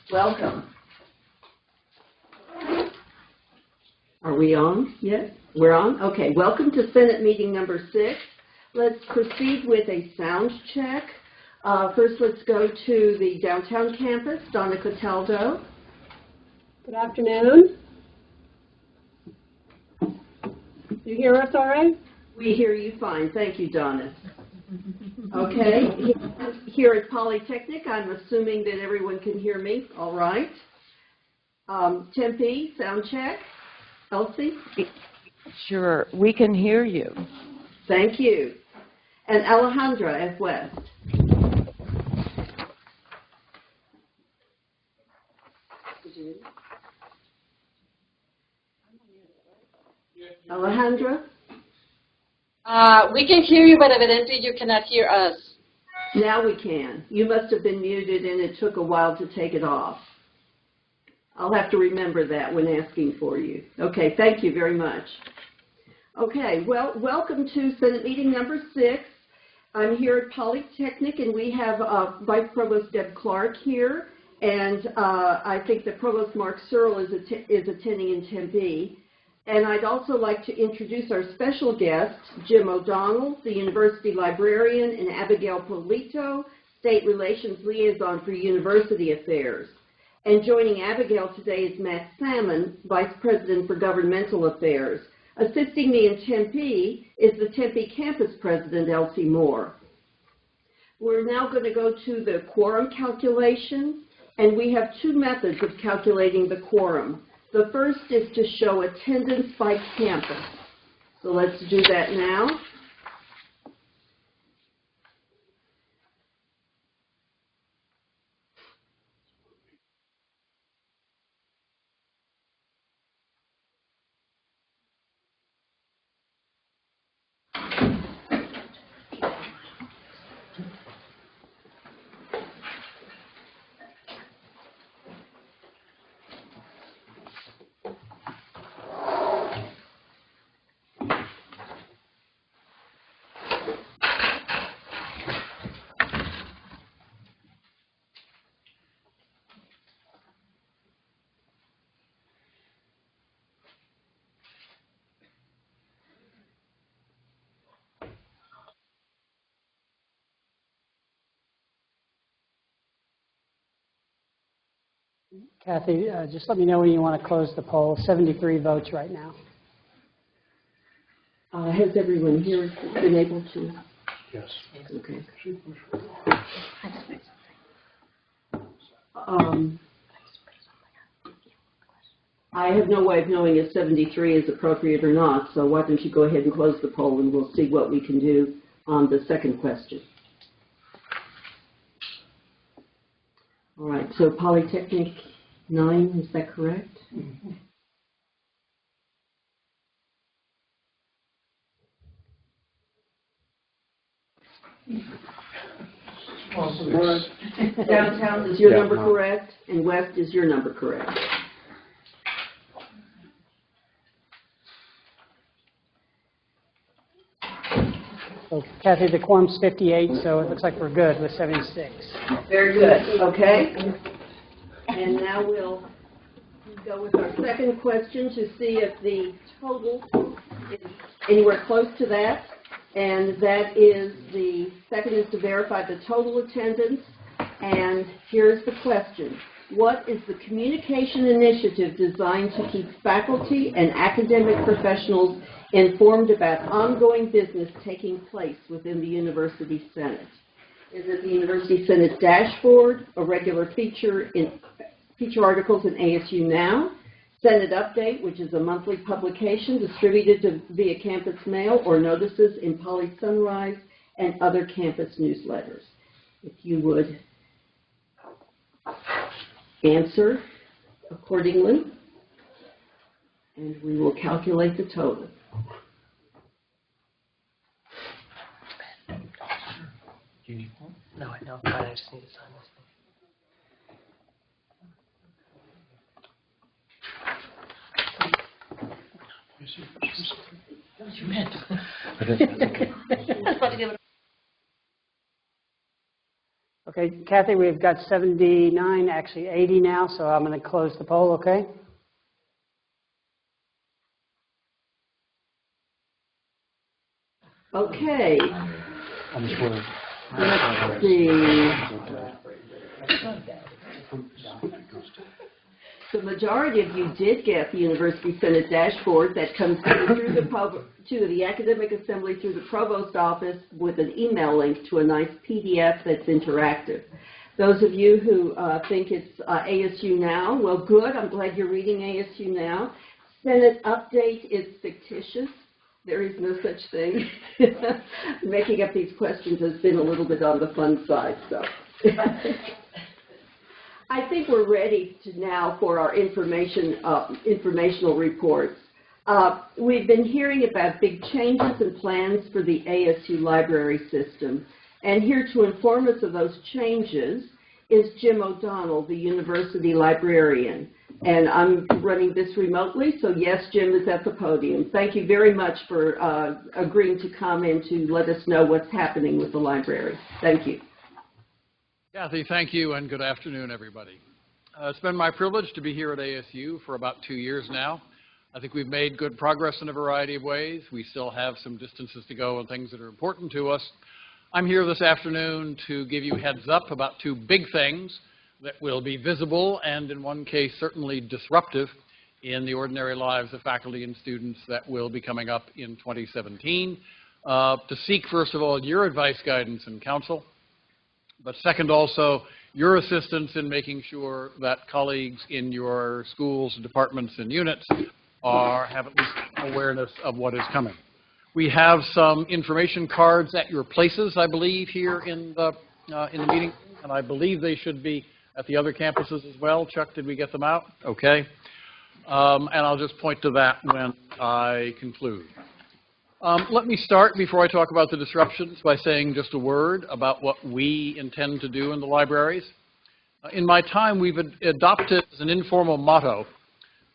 Welcome. Are we on yet? We're on? Okay. Welcome to Senate meeting number 6. Let's proceed with a sound check. First, let's go to the downtown campus. Donna Cataldo. Good afternoon. You hear us all right? We hear you fine. Thank you, Donna. Okay. Here at Polytechnic, I'm assuming that everyone can hear me. All right. Tempe, sound check. Elsie? Sure, we can hear you. Thank you. And Alejandra F. West. Alejandra? We can hear you, but evidently you cannot hear us. Now we can. You must have been muted and it took a while to take it off. I'll have to remember that when asking for you. Okay, thank you very much. Okay, well, welcome to Senate meeting number 6. I'm here at Polytechnic and we have Vice Provost Deb Clark here, and I think that Provost Mark Searle is attending in Tempe. And I'd also like to introduce our special guests, Jim O'Donnell, the University Librarian, and Abigail Polito, State Relations Liaison for University Affairs. And joining Abigail today is Matt Salmon, Vice President for Governmental Affairs. Assisting me in Tempe is the Tempe Campus President, Elsie Moore. We're now going to go to the quorum calculation, and we have 2 methods of calculating the quorum. The first is to show attendance by campus. So let's do that now. Kathy, just let me know when you want to close the poll. 73 votes right now. Has everyone here been able to? Yes. Okay. I have no way of knowing if 73 is appropriate or not, so why don't you go ahead and close the poll and we'll see what we can do on the second question. All right, so Polytechnic 9, is that correct? Mm-hmm. Downtown, is your number correct? And West, is your number correct? So, Kathy, the quorum's 58, so it looks like we're good with 76. Very good. Okay. And now we'll go with our second question to see if the total is anywhere close to that. And that is, the second is to verify the total attendance. And here's the question. What is the communication initiative designed to keep faculty and academic professionals informed about ongoing business taking place within the University Senate? Is it the University Senate dashboard, a regular feature articles in ASU Now, Senate Update, which is a monthly publication distributed via campus mail, or notices in Poly Sunrise and other campus newsletters? If you would answer accordingly, and we will calculate the total. No, I know. I just need to sign this thing. You meant. Okay, Kathy, we've got 79, actually 80 now, so I'm going to close the poll, okay? Okay. Let's see. The majority of you did get the University Senate dashboard that comes through to the Academic Assembly through the Provost Office with an email link to a nice PDF that's interactive. Those of you who think it's ASU Now, well, good. I'm glad you're reading ASU Now. Senate update is fictitious. There is no such thing. Making up these questions has been a little bit on the fun side, so. I think we're ready now for our informational reports. We've been hearing about big changes and plans for the ASU library system. And here to inform us of those changes is Jim O'Donnell, the university librarian. And I'm running this remotely, so yes, Jim is at the podium. Thank you very much for agreeing to come and to let us know what's happening with the library. Thank you. Kathy, thank you, and good afternoon, everybody. It's been my privilege to be here at ASU for about 2 years now. I think we've made good progress in a variety of ways. We still have some distances to go on things that are important to us. I'm here this afternoon to give you heads up about 2 big things that will be visible and, in one case, certainly disruptive in the ordinary lives of faculty and students that will be coming up in 2017. To seek, first of all, your advice, guidance, and counsel. But second, also, your assistance in making sure that colleagues in your schools, departments, and units have at least awareness of what is coming. We have some information cards at your places, I believe, here in the meeting, and I believe they should be at the other campuses as well. Chuck, did we get them out? Okay. And I'll just point to that when I conclude. Let me start, before I talk about the disruptions, by saying just a word about what we intend to do in the libraries. In my time, we've adopted as an informal motto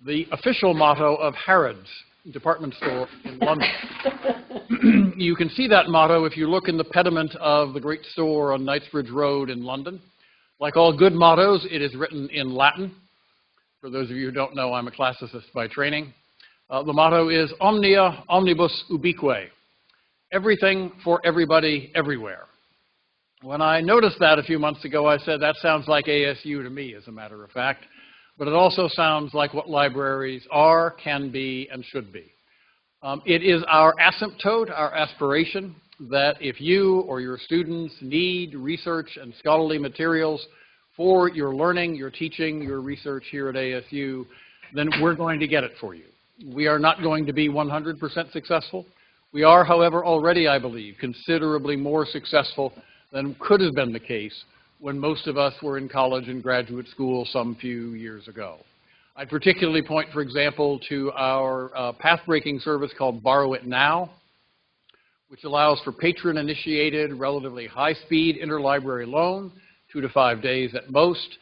the official motto of Harrods department store in London. You can see that motto if you look in the pediment of the great store on Knightsbridge Road in London. Like all good mottos, it is written in Latin. For those of you who don't know, I'm a classicist by training. The motto is Omnia Omnibus Ubique, everything for everybody, everywhere. When I noticed that a few months ago, I said, that sounds like ASU to me, as a matter of fact. But it also sounds like what libraries are, can be, and should be. It is our asymptote, our aspiration, that if you or your students need research and scholarly materials for your learning, your teaching, your research here at ASU, then we're going to get it for you. We are not going to be 100% successful. We are, however, already, I believe, considerably more successful than could have been the case when most of us were in college and graduate school some few years ago. I'd particularly point, for example, to our path-breaking service called Borrow It Now, which allows for patron-initiated, relatively high-speed interlibrary loan, 2 to 5 days at most,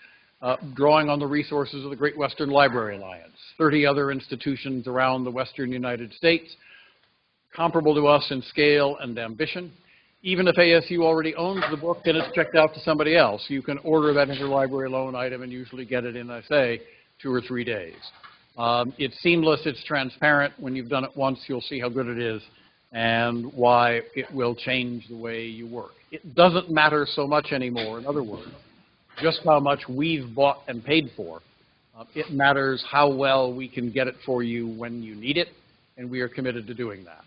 drawing on the resources of the Great Western Library Alliance, 30 other institutions around the western United States, comparable to us in scale and ambition. Even if ASU already owns the book and it's checked out to somebody else, you can order that interlibrary loan item and usually get it in, I say, 2 or 3 days. It's seamless, it's transparent. When you've done it once, you'll see how good it is and why it will change the way you work. It doesn't matter so much anymore, in other words, just how much we've bought and paid for. It matters how well we can get it for you when you need it, and we are committed to doing that.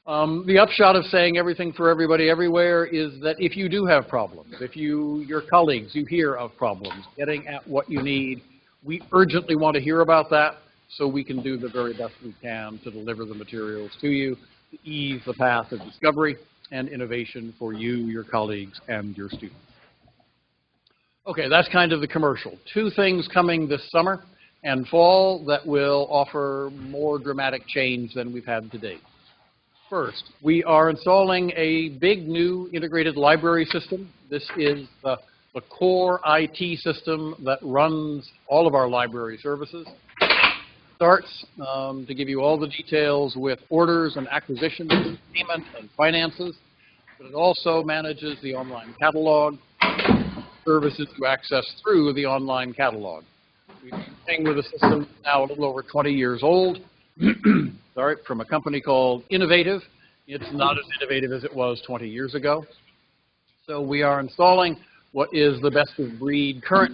The upshot of saying everything for everybody everywhere is that if you do have problems, if your colleagues, you hear of problems getting at what you need, we urgently want to hear about that so we can do the very best we can to deliver the materials to you, to ease the path of discovery and innovation for you, your colleagues, and your students. Okay, that's kind of the commercial. 2 things coming this summer and fall that will offer more dramatic change than we've had to date. First, we are installing a big new integrated library system. This is the core IT system that runs all of our library services. Starts, to give you all the details, with orders and acquisitions, payment and finances, but it also manages the online catalog, services to access through the online catalog. We've been playing with a system now a little over 20 years old, sorry, from a company called Innovative. It's not as innovative as it was 20 years ago. So we are installing what is the best of breed current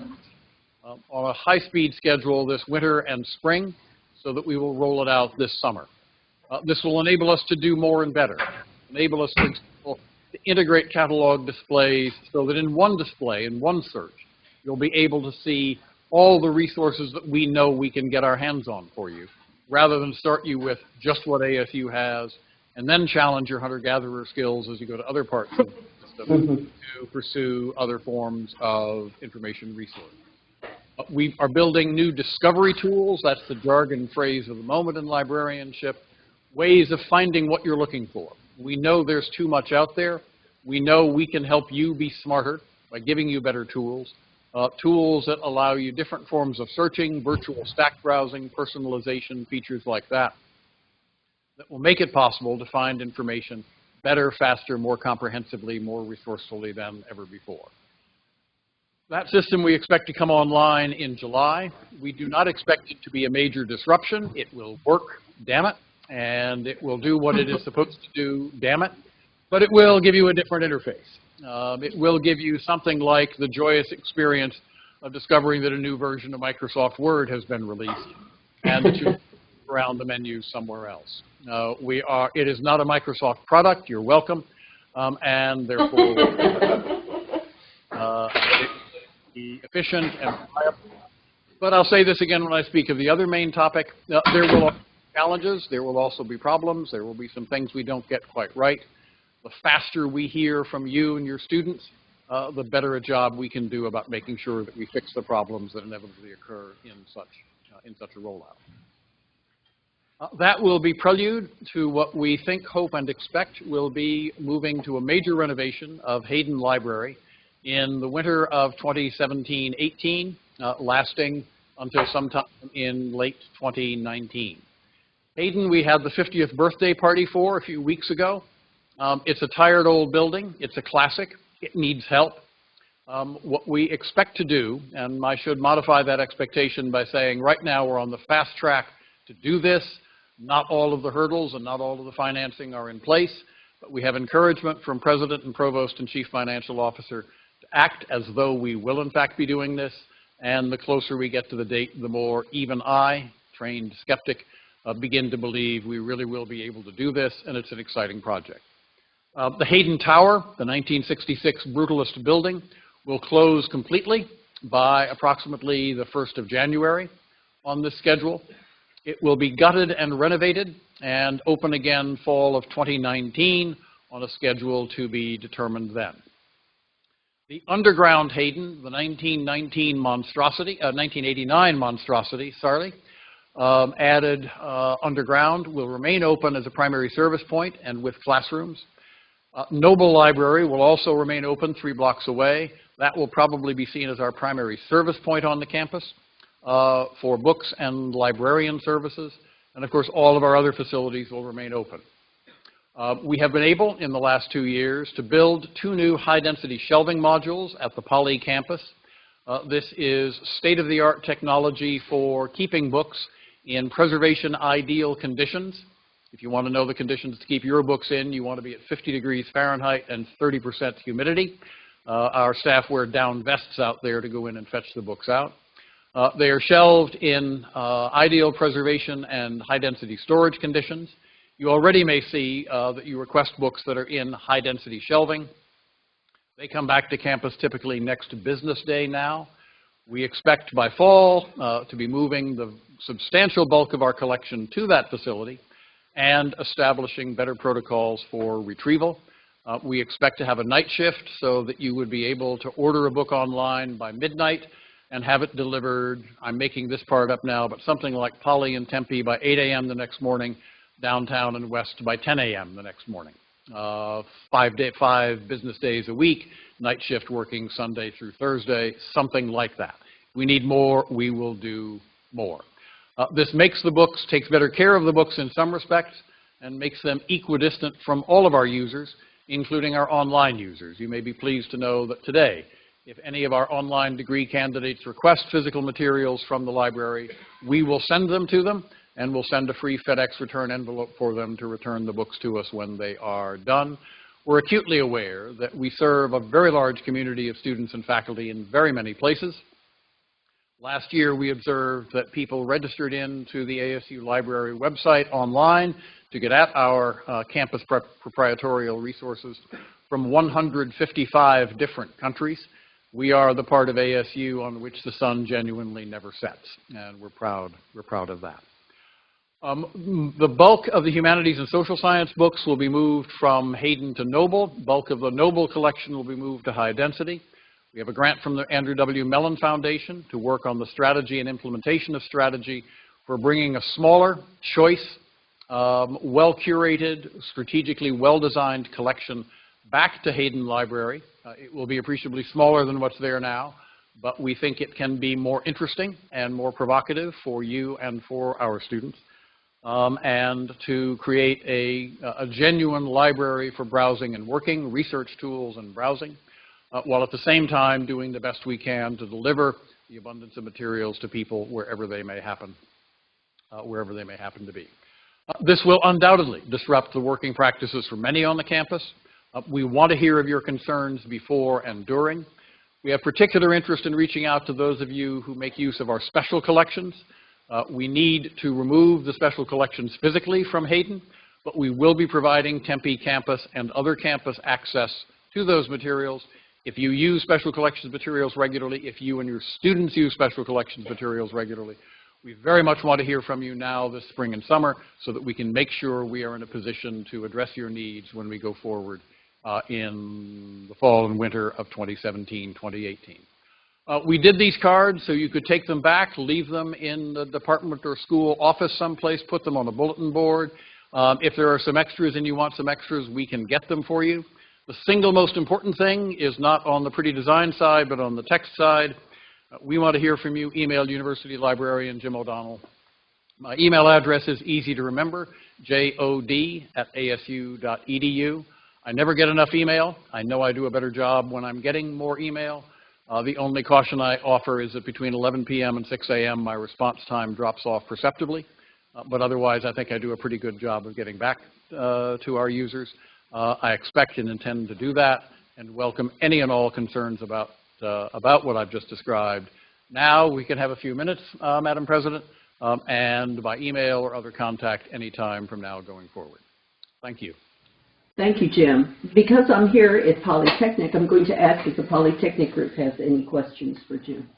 on a high-speed schedule this winter and spring, so that we will roll it out this summer. This will enable us to do more and better, enable us, for example, to integrate catalog displays so that in one display, in one search, you'll be able to see all the resources that we know we can get our hands on for you, rather than start you with just what ASU has, and then challenge your hunter-gatherer skills as you go to other parts of the system to pursue other forms of information resource. We are building new discovery tools, that's the jargon phrase of the moment in librarianship, ways of finding what you're looking for. We know there's too much out there. We know we can help you be smarter by giving you better tools, tools that allow you different forms of searching, virtual stack browsing, personalization, features like that, that will make it possible to find information better, faster, more comprehensively, more resourcefully than ever before. That system we expect to come online in July. We do not expect it to be a major disruption. It will work, damn it, and it will do what it is supposed to do, damn it, but it will give you a different interface. It will give you something like the joyous experience of discovering that a new version of Microsoft Word has been released and that you around the menus somewhere else. It is not a Microsoft product, you're welcome, and therefore it be efficient and reliable. But I'll say this again when I speak of the other main topic. There will be challenges, there will also be problems, there will be some things we don't get quite right. The faster we hear from you and your students, the better a job we can do about making sure that we fix the problems that inevitably occur in such a rollout. That will be prelude to what we think, hope, and expect will be moving to a major renovation of Hayden Library in the winter of 2017-18, lasting until sometime in late 2019. Hayden, we had the 50th birthday party for a few weeks ago. It's a tired old building. It's a classic. It needs help. What we expect to do, and I should modify that expectation by saying right now we're on the fast track to do this. Not all of the hurdles and not all of the financing are in place, but we have encouragement from President and Provost and Chief Financial Officer to act as though we will in fact be doing this, and the closer we get to the date, the more even I, trained skeptic, begin to believe we really will be able to do this, and it's an exciting project. The Hayden Tower, the 1966 brutalist building, will close completely by approximately the 1st of January on this schedule. It will be gutted and renovated and open again fall of 2019 on a schedule to be determined then. The underground Hayden, the 1989 monstrosity, added underground, will remain open as a primary service point and with classrooms. Noble Library will also remain open 3 blocks away. That will probably be seen as our primary service point on the campus for books and librarian services. And of course, all of our other facilities will remain open. We have been able, in the last 2 years, to build 2 new high-density shelving modules at the Poly campus. This is state-of-the-art technology for keeping books in preservation-ideal conditions. If you want to know the conditions to keep your books in, you want to be at 50 degrees Fahrenheit and 30% humidity. Our staff wear down vests out there to go in and fetch the books out. They are shelved in ideal preservation and high-density storage conditions. You already may see that you request books that are in high-density shelving. They come back to campus typically next business day now. We expect by fall to be moving the substantial bulk of our collection to that facility and establishing better protocols for retrieval. We expect to have a night shift so that you would be able to order a book online by midnight and have it delivered, I'm making this part up now, but something like Poly and Tempe by 8 a.m. the next morning, downtown and west by 10 a.m. the next morning. 5 business days a week, night shift working Sunday through Thursday, something like that. We need more, we will do more. This makes the books, takes better care of the books in some respects, and makes them equidistant from all of our users, including our online users. You may be pleased to know that today, If any of our online degree candidates request physical materials from the library, we will send them to them, and we'll send a free FedEx return envelope for them to return the books to us when they are done. We're acutely aware that we serve a very large community of students and faculty in very many places. Last year, we observed that people registered into the ASU Library website online to get at our campus proprietorial resources from 155 different countries. We are the part of ASU on which the sun genuinely never sets, and we're proud of that. The bulk of the humanities and social science books will be moved from Hayden to Noble. Bulk of the Noble collection will be moved to High Density. We have a grant from the Andrew W. Mellon Foundation to work on the strategy and implementation of strategy for bringing a smaller, choice, well-curated, strategically well-designed collection back to Hayden Library. It will be appreciably smaller than what's there now, but we think it can be more interesting and more provocative for you and for our students, and to create a genuine library for browsing and working, research tools and browsing, while at the same time doing the best we can to deliver the abundance of materials to people wherever they may happen to be. This will undoubtedly disrupt the working practices for many on the campus. We want to hear of your concerns before and during. We have particular interest in reaching out to those of you who make use of our special collections. We need to remove the special collections physically from Hayden, but we will be providing Tempe campus and other campus access to those materials. If you use special collections materials regularly, if you and your students use special collections materials regularly, we very much want to hear from you now this spring and summer so that we can make sure we are in a position to address your needs when we go forward in the fall and winter of 2017, 2018. We did these cards so you could take them back, leave them in the department or school office someplace, put them on a bulletin board. If there are some extras and you want some extras, we can get them for you. The single most important thing is not on the pretty design side, but on the text side. We want to hear from you. Email University Librarian Jim O'Donnell. My email address is easy to remember, jod@asu.edu. I never get enough email. I know I do a better job when I'm getting more email. The only caution I offer is that between 11 p.m. and 6 a.m. my response time drops off perceptibly. But otherwise, I think I do a pretty good job of getting back to our users. I expect and intend to do that and welcome any and all concerns about what I've just described. Now we can have a few minutes, Madam President, and by email or other contact anytime from now going forward. Thank you. Thank you, Jim. Because I'm here at Polytechnic, I'm going to ask if the Polytechnic group has any questions for Jim.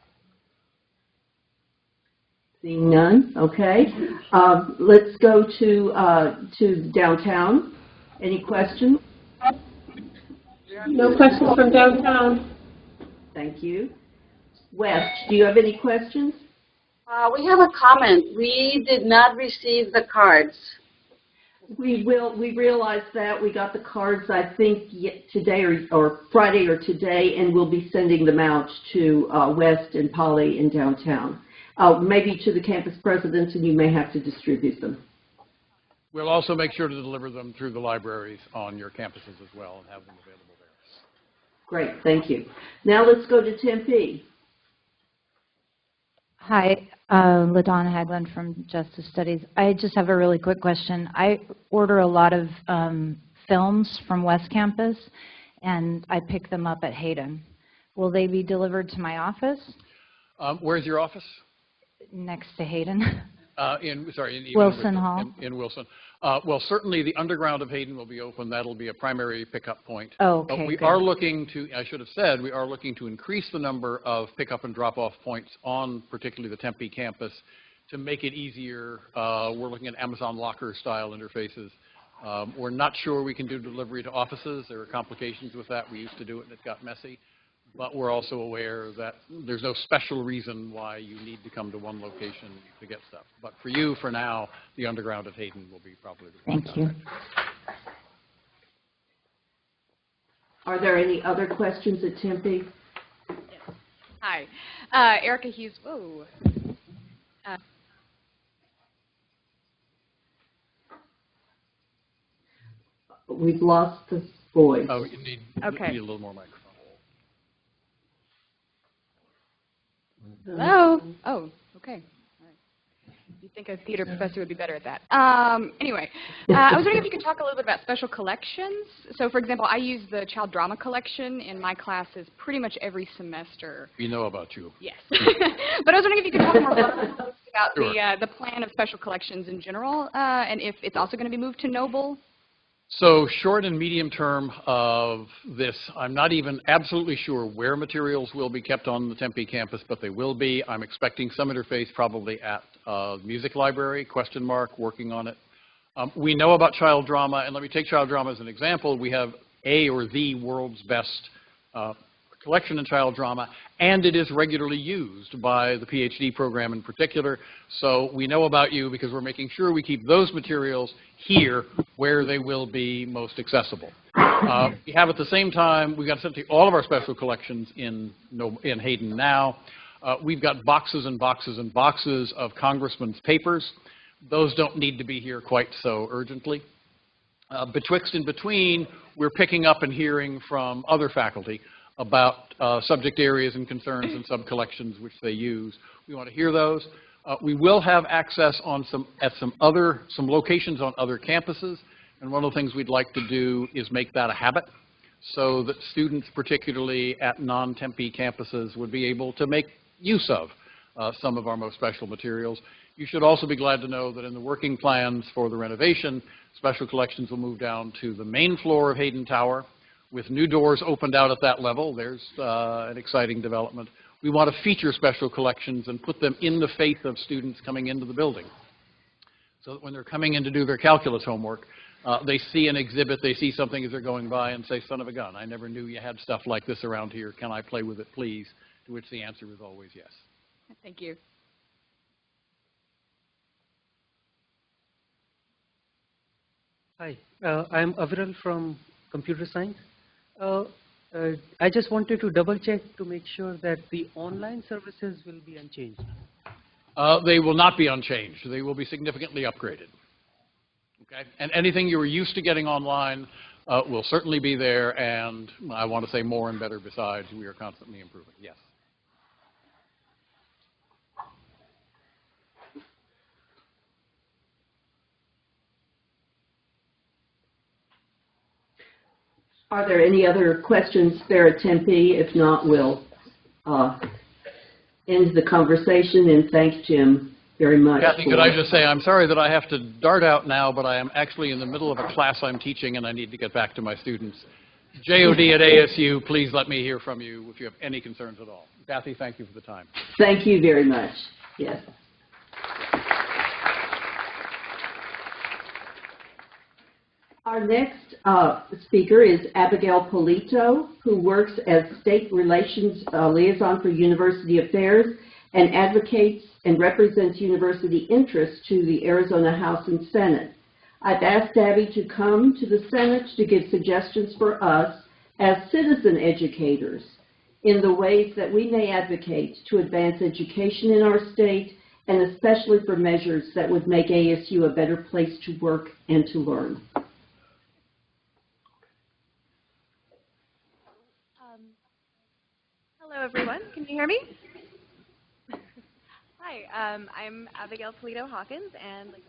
Seeing none, okay. Let's go to downtown. Any questions? No questions from downtown. Thank you. West, do you have any questions? We have a comment. We did not receive the cards. We realized that. We got the cards, I think, today or Friday or today, and we'll be sending them out to West and Poly in downtown. Maybe to the campus presidents, and you may have to distribute them. We'll also make sure to deliver them through the libraries on your campuses as well and have them available there. Great, thank you. Now let's go to Tempe. Hi, LaDonna Haglund from Justice Studies. I just have a really quick question. I order a lot of films from West Campus, and I pick them up at Hayden. Will they be delivered to my office? Where's your office? Next to Hayden. In Wilson Hall. In Wilson. Well, certainly the underground of Hayden will be open. That'll be a primary pickup point. Oh, okay, we good. are looking to, I should have said, we are looking to increase the number of pickup and drop-off points on particularly the Tempe campus to make it easier. We're looking at Amazon Locker style interfaces. We're not sure we can do delivery to offices. There are complications with that. We used to do it and it got messy. But we're also aware that there's no special reason why you need to come to one location to get stuff. But for you, for now, the underground of Hayden will be probably the Thank you. Are there any other questions at Tempe? Yes. Hi. Erica Hughes. Whoa. We've lost the voice. Oh, you need a little more microphone. Hello? Oh, okay. All right. You'd think a theater professor would be better at that. Anyway, I was wondering if you could talk a little bit about special collections. So, for example, I use the child drama collection in my classes pretty much every semester. We know about you. Yes. But I was wondering if you could talk more about Sure. the plan of special collections in general, and if it's also going to be moved to Noble. So short and medium term of this, I'm not even absolutely sure where materials will be kept on the Tempe campus, but they will be. I'm expecting some interface probably at the music library, ? Working on it. We know about child drama, and let me take child drama as an example. We have a or the world's best collection in child drama, and it is regularly used by the PhD program in particular. So we know about you because we're making sure we keep those materials here where they will be most accessible. We have at the same time, we've got essentially all of our special collections in Hayden now. We've got boxes and boxes and boxes of congressmen's papers. Those don't need to be here quite so urgently. Betwixt and between, we're picking up and hearing from other faculty about subject areas and concerns and sub-collections which they use. We want to hear those. We will have access on some locations on other campuses, and one of the things we'd like to do is make that a habit so that students, particularly at non-Tempe campuses, would be able to make use of some of our most special materials. You should also be glad to know that in the working plans for the renovation, special collections will move down to the main floor of Hayden Tower, with new doors opened out at that level. There's an exciting development. We want to feature special collections and put them in the face of students coming into the building, so that when they're coming in to do their calculus homework, they see an exhibit, they see something as they're going by and say, son of a gun, I never knew you had stuff like this around here. Can I play with it, please? To which the answer is always yes. Thank you. Hi, I'm Aviral from Computer Science. I just wanted to double check to make sure that the online services will be unchanged. They will not be unchanged. They will be significantly upgraded. Okay? And anything you were used to getting online will certainly be there, and I want to say more and better besides. We are constantly improving. Yes. Are there any other questions there at Tempe? If not, we'll end the conversation and thank Jim very much. Kathy, could I just say, I'm sorry that I have to dart out now, but I am actually in the middle of a class I'm teaching and I need to get back to my students. JOD at ASU, please let me hear from you if you have any concerns at all. Kathy, thank you for the time. Thank you very much. Yes. Our next speaker is Abigail Polito, who works as State Relations Liaison for University Affairs and advocates and represents university interests to the Arizona House and Senate. I've asked Abby to come to the Senate to give suggestions for us as citizen educators in the ways that we may advocate to advance education in our state, and especially for measures that would make ASU a better place to work and to learn. Hello, everyone. Can you hear me? Hi, I'm Abigail Polito Hawkins, and like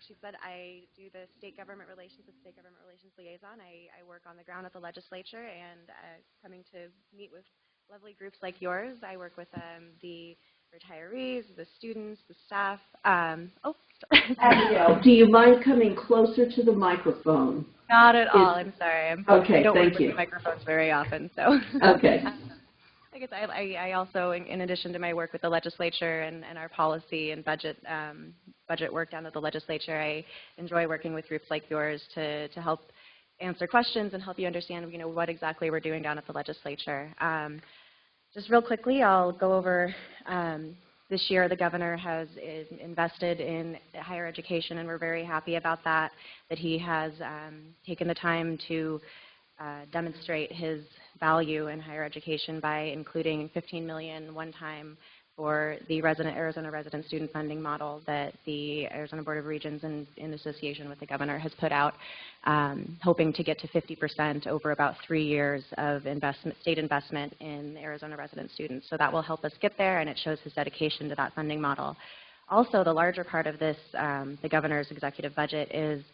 she said, I do the State Government Relations with State Government Relations Liaison. I work on the ground at the legislature, and coming to meet with lovely groups like yours. I work with the retirees, the students, the staff. Abigail, do you mind coming closer to the microphone? Not at all. I'm sorry. Okay, I don't thank work you. with microphones very often, so. Okay. I guess I also, in addition to my work with the legislature and our policy and budget work down at the legislature, I enjoy working with groups like yours to help answer questions and help you understand, what exactly we're doing down at the legislature. Just real quickly, I'll go over this year the governor has invested in higher education, and we're very happy about that he has taken the time to demonstrate his value in higher education by including $15 million one-time for the Arizona resident student funding model that the Arizona Board of Regents in association with the governor has put out, hoping to get to 50% over about 3 years of state investment in Arizona resident students. So that will help us get there, and it shows his dedication to that funding model. Also, the larger part of this, the governor's executive budget, is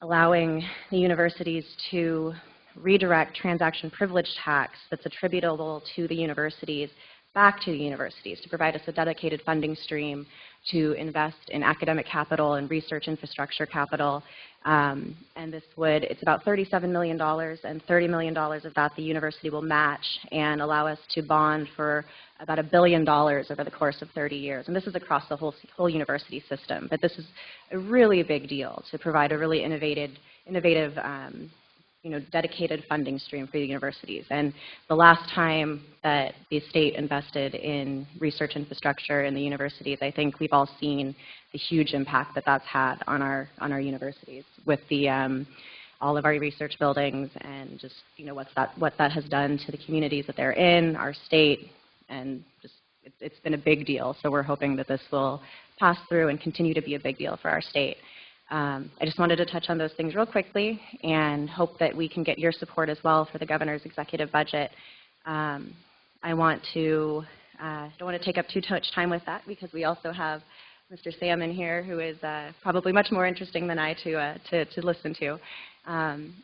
allowing the universities to redirect transaction privilege tax that's attributable to the universities back to the universities to provide us a dedicated funding stream to invest in academic capital and research infrastructure capital. And it's about $37 million, and $30 million of that the university will match and allow us to bond for about $1 billion over the course of 30 years. And this is across the whole university system. But this is a really big deal to provide a really innovative dedicated funding stream for the universities. And the last time that the state invested in research infrastructure in the universities, I think we've all seen the huge impact that that's had on our universities with the all of our research buildings, and just what that has done to the communities that they're in, our state, and just it's been a big deal. So we're hoping that this will pass through and continue to be a big deal for our state. I just wanted to touch on those things real quickly and hope that we can get your support as well for the governor's executive budget. I don't want to take up too much time with that, because we also have Mr. Salmon here, who is probably much more interesting than I to listen to.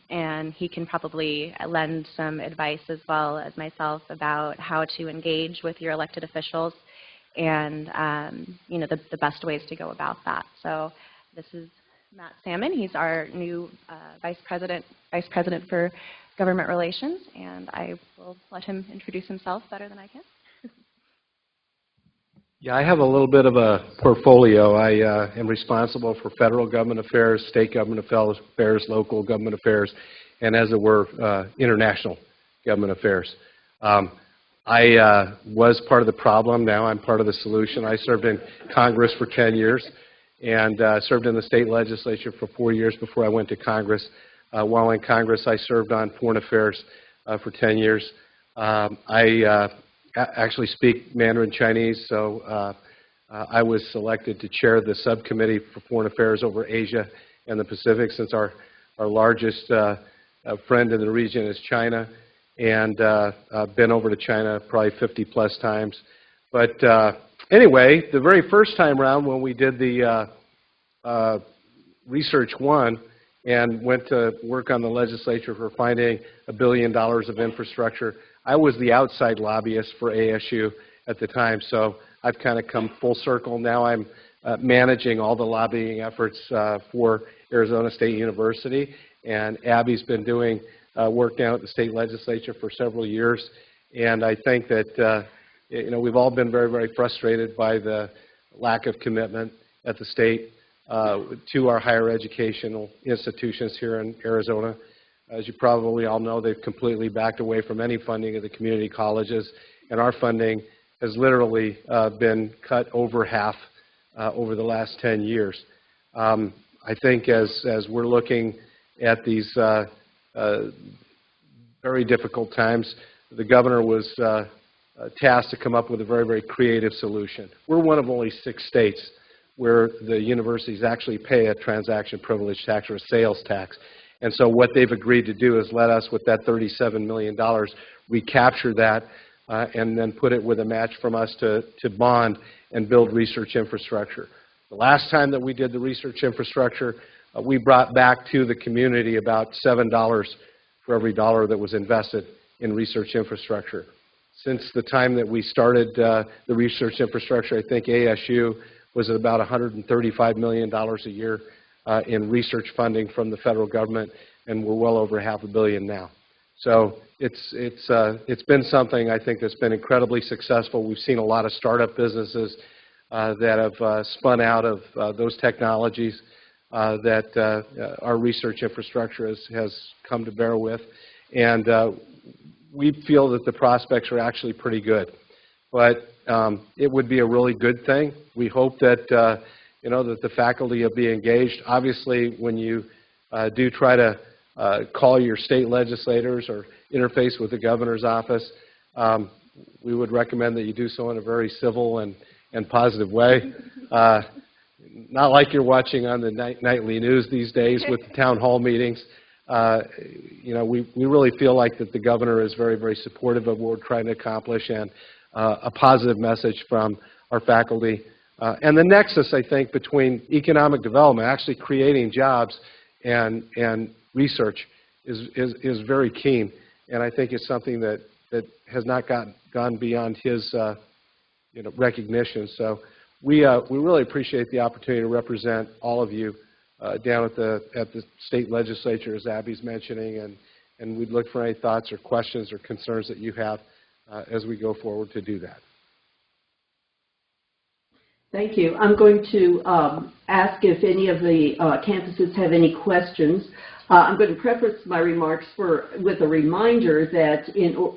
And he can probably lend some advice as well as myself about how to engage with your elected officials and the best ways to go about that. So this is Matt Salmon. He's our new Vice President for Government Relations, and I will let him introduce himself better than I can. Yeah, I have a little bit of a portfolio. I am responsible for federal government affairs, state government affairs, local government affairs, and as it were, international government affairs. I was part of the problem. Now I'm part of the solution. I served in Congress for 10 years. And served in the state legislature for 4 years before I went to Congress. While in Congress, I served on foreign affairs for 10 years. I actually speak Mandarin Chinese, so I was selected to chair the subcommittee for foreign affairs over Asia and the Pacific, since our largest friend in the region is China, and I've been over to China probably 50+ times. But anyway, the very first time around when we did the Research One and went to work on the legislature for finding $1 billion of infrastructure, I was the outside lobbyist for ASU at the time. So I've kind of come full circle. Now I'm managing all the lobbying efforts for Arizona State University. And Abby's been doing work down at the state legislature for several years. And I think that we've all been very, very frustrated by the lack of commitment at the state to our higher educational institutions here in Arizona. As you probably all know, they've completely backed away from any funding of the community colleges, and our funding has literally been cut over half over the last 10 years. I think as we're looking at these very difficult times, the governor was tasked to come up with a very, very creative solution. We're one of only 6 states where the universities actually pay a transaction privilege tax or a sales tax. And so what they've agreed to do is let us, with that $37 million, recapture that and then put it with a match from us to bond and build research infrastructure. The last time that we did the research infrastructure, we brought back to the community about $7 for every dollar that was invested in research infrastructure. Since the time that we started the research infrastructure, I think ASU was at about $135 million a year in research funding from the federal government, and we're well over $500 million now. So it's been something I think that's been incredibly successful. We've seen a lot of startup businesses that have spun out of those technologies that our research infrastructure has come to bear with, and we feel that the prospects are actually pretty good. But it would be a really good thing. We hope that that the faculty will be engaged. Obviously, when you do try to call your state legislators or interface with the governor's office, we would recommend that you do so in a very civil and positive way. Not like you're watching on the nightly news these days with the town hall meetings. We really feel like that the governor is very, very supportive of what we're trying to accomplish, and a positive message from our faculty. And the nexus, I think, between economic development, actually creating jobs, and research is very keen. And I think it's something that has not gone beyond his recognition. So we really appreciate the opportunity to represent all of you down at the state legislature, as Abby's mentioning, and we'd look for any thoughts or questions or concerns that you have as we go forward to do that. Thank you. I'm going to ask if any of the campuses have any questions. I'm going to preface my remarks with a reminder that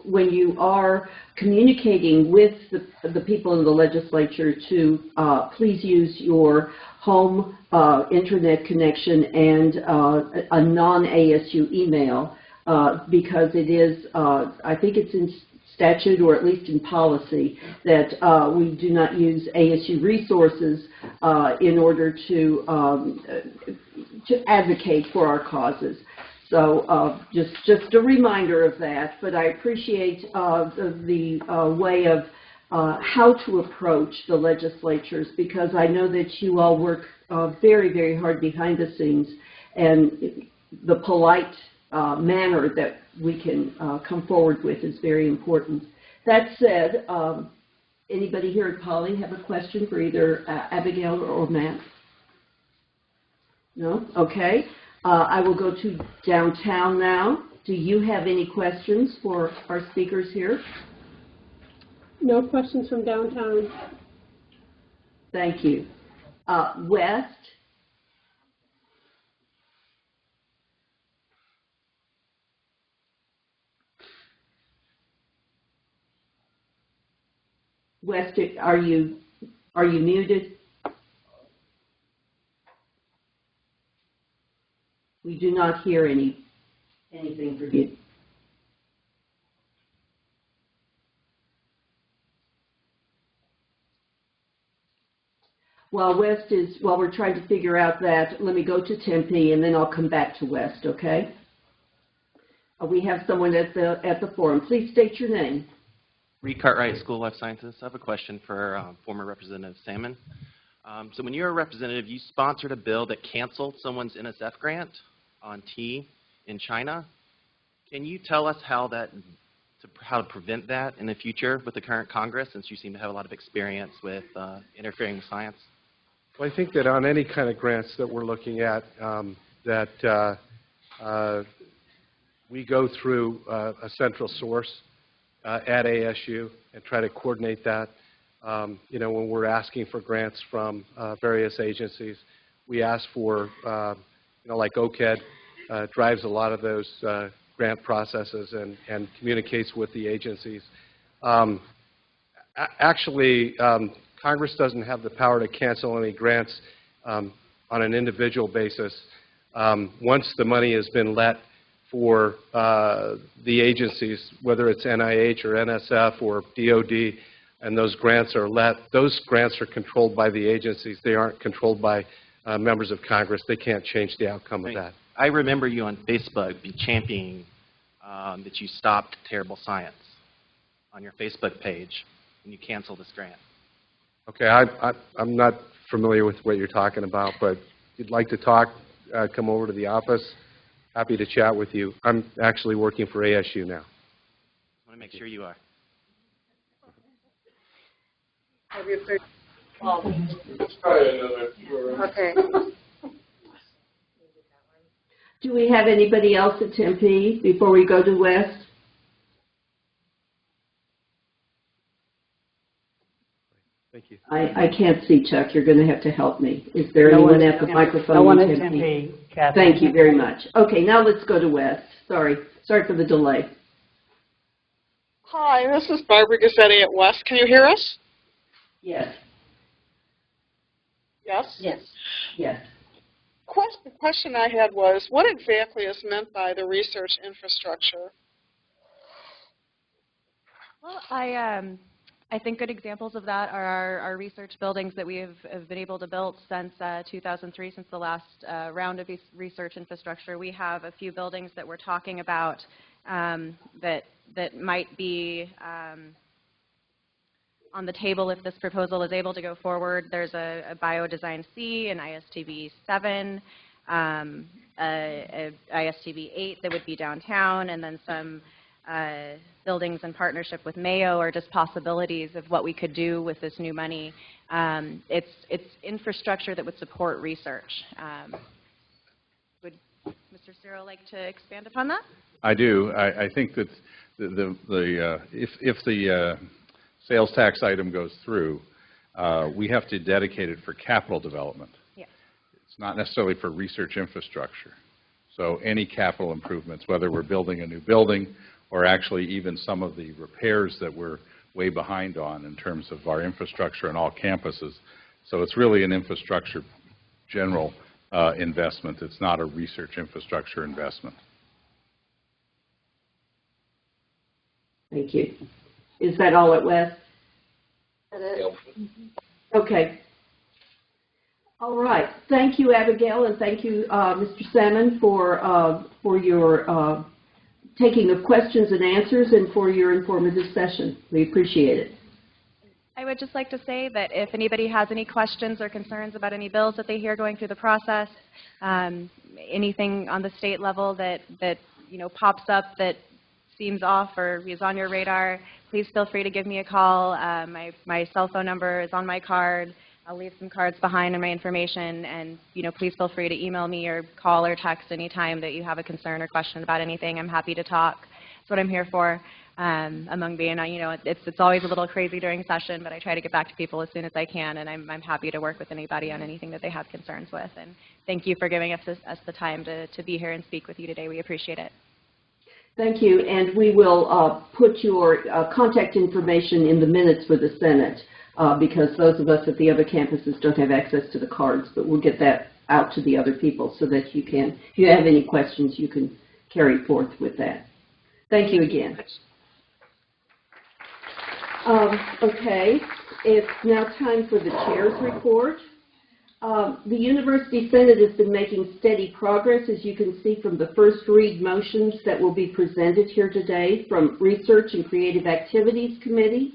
when you are communicating with the people in the legislature to please use your home internet connection and a non-ASU email because it is, I think it's in statute or at least in policy that we do not use ASU resources in order to advocate for our causes. So just a reminder of that, but I appreciate the way of how to approach the legislatures, because I know that you all work very, very hard behind the scenes, and the polite manner that we can come forward with is very important. That said, anybody here at Poly have a question for either Abigail or Matt? No? Okay. I will go to downtown now. Do you have any questions for our speakers here? No questions from downtown. Thank you. West? West, are you muted? We do not hear anything from you. While we're trying to figure out that, let me go to Tempe and then I'll come back to West, okay? We have someone at the forum. Please state your name. Reed Cartwright, School of Life Sciences. I have a question for former Representative Salmon. So when you were a representative, you sponsored a bill that canceled someone's NSF grant on tea in China. Can you tell us how to prevent that in the future with the current Congress, since you seem to have a lot of experience with interfering with science? Well, I think that on any kind of grants that we're looking at, we go through a central source at ASU and try to coordinate that. When we're asking for grants from various agencies, we ask for, like OCED drives a lot of those grant processes and communicates with the agencies. Actually, Congress doesn't have the power to cancel any grants on an individual basis. Once the money has been let for the agencies, whether it's NIH or NSF or DOD, and those grants are controlled by the agencies. They aren't controlled by members of Congress. They can't change the outcome of that. I remember you on Facebook championing that you stopped terrible science on your Facebook page when you canceled this grant. Okay, I'm not familiar with what you're talking about, but if you'd like to talk, come over to the office. Happy to chat with you. I'm actually working for ASU now. I want to make sure you are. Have you heard? Okay. Do we have anybody else at Tempe before we go to West? Thank you. I can't see, Chuck. You're going to have to help me. Is there anyone at the microphone? No one in at Tempe, Kathy. Thank you very much. Okay, now let's go to West. Sorry for the delay. Hi, this is Barbara Gazzetti at West. Can you hear us? Yes. Yes? Yes. Yes. The question I had was, what exactly is meant by the research infrastructure? Well, I think good examples of that are our research buildings that we have been able to build since 2003, since the last round of research infrastructure. We have a few buildings that we're talking about that might be on the table if this proposal is able to go forward. There's a Biodesign C, an ISTB 7, a ISTB 8 that would be downtown, and then some buildings in partnership with Mayo are just possibilities of what we could do with this new money. It's infrastructure that would support research. Would Mr. Cyril like to expand upon that? I do. I think that if the sales tax item goes through, we have to dedicate it for capital development. Yes. It's not necessarily for research infrastructure. So any capital improvements, whether we're building a new building or actually even some of the repairs that we're way behind on in terms of our infrastructure in all campuses. So it's really an infrastructure general investment. It's not a research infrastructure investment. Thank you. Is that all at West? Okay. All right. Thank you, Abigail, and thank you, Mr. Salmon, for your taking of questions and answers and for your informative session. We appreciate it. I would just like to say that if anybody has any questions or concerns about any bills that they hear going through the process, anything on the state level that pops up that seems off or is on your radar, please feel free to give me a call. My cell phone number is on my card. I'll leave some cards behind and my information, and please feel free to email me or call or text anytime that you have a concern or question about anything. I'm happy to talk. That's what I'm here for. Among being, it's always a little crazy during session, but I try to get back to people as soon as I can, and I'm happy to work with anybody on anything that they have concerns with. And thank you for giving us the time to be here and speak with you today. We appreciate it. Thank you, and we will put your contact information in the minutes for the Senate because those of us at the other campuses don't have access to the cards, but we'll get that out to the other people so that you can, if you have any questions, you can carry forth with that. Thank you again. Okay, it's now time for the chair's report. The University Senate has been making steady progress, as you can see from the first read motions that will be presented here today from Research and Creative Activities Committee,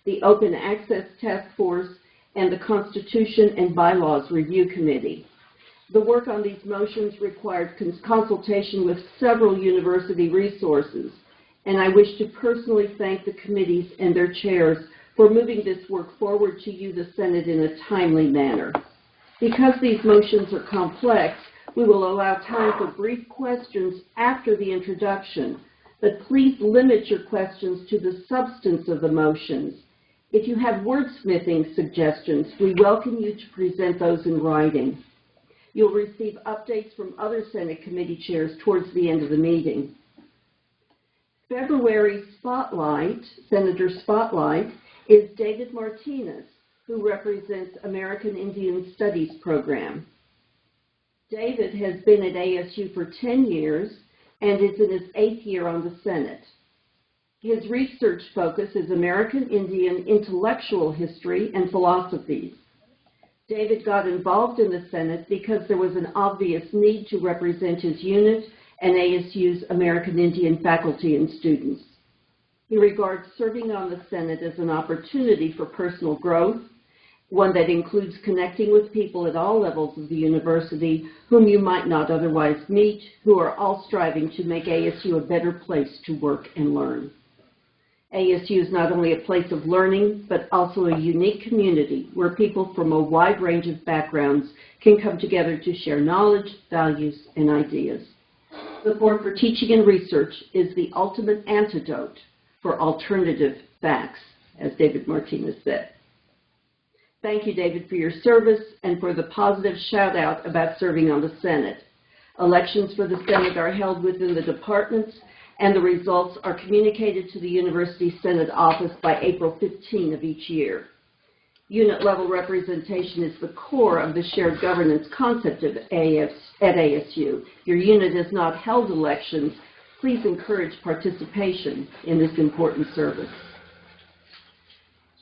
the Open Access Task Force, and the Constitution and Bylaws Review Committee. The work on these motions required consultation with several university resources, and I wish to personally thank the committees and their chairs for moving this work forward to you, the Senate, in a timely manner. Because these motions are complex, we will allow time for brief questions after the introduction, but please limit your questions to the substance of the motions. If you have wordsmithing suggestions, we welcome you to present those in writing. You'll receive updates from other Senate committee chairs towards the end of the meeting. February Spotlight, Senator Spotlight, is David Martinez, who represents American Indian Studies Program. David has been at ASU for 10 years and is in his 8th year on the Senate. His research focus is American Indian intellectual history and philosophies. David got involved in the Senate because there was an obvious need to represent his unit and ASU's American Indian faculty and students. He regards serving on the Senate as an opportunity for personal growth, one that includes connecting with people at all levels of the university whom you might not otherwise meet, who are all striving to make ASU a better place to work and learn. ASU is not only a place of learning, but also a unique community where people from a wide range of backgrounds can come together to share knowledge, values, and ideas. Support for teaching and research is the ultimate antidote for alternative facts, as David Martinez said. Thank you, David, for your service and for the positive shout-out about serving on the Senate. Elections for the Senate are held within the departments, and the results are communicated to the University Senate office by April 15 of each year. Unit-level representation is the core of the shared governance concept at ASU. Your unit has not held elections. Please encourage participation in this important service.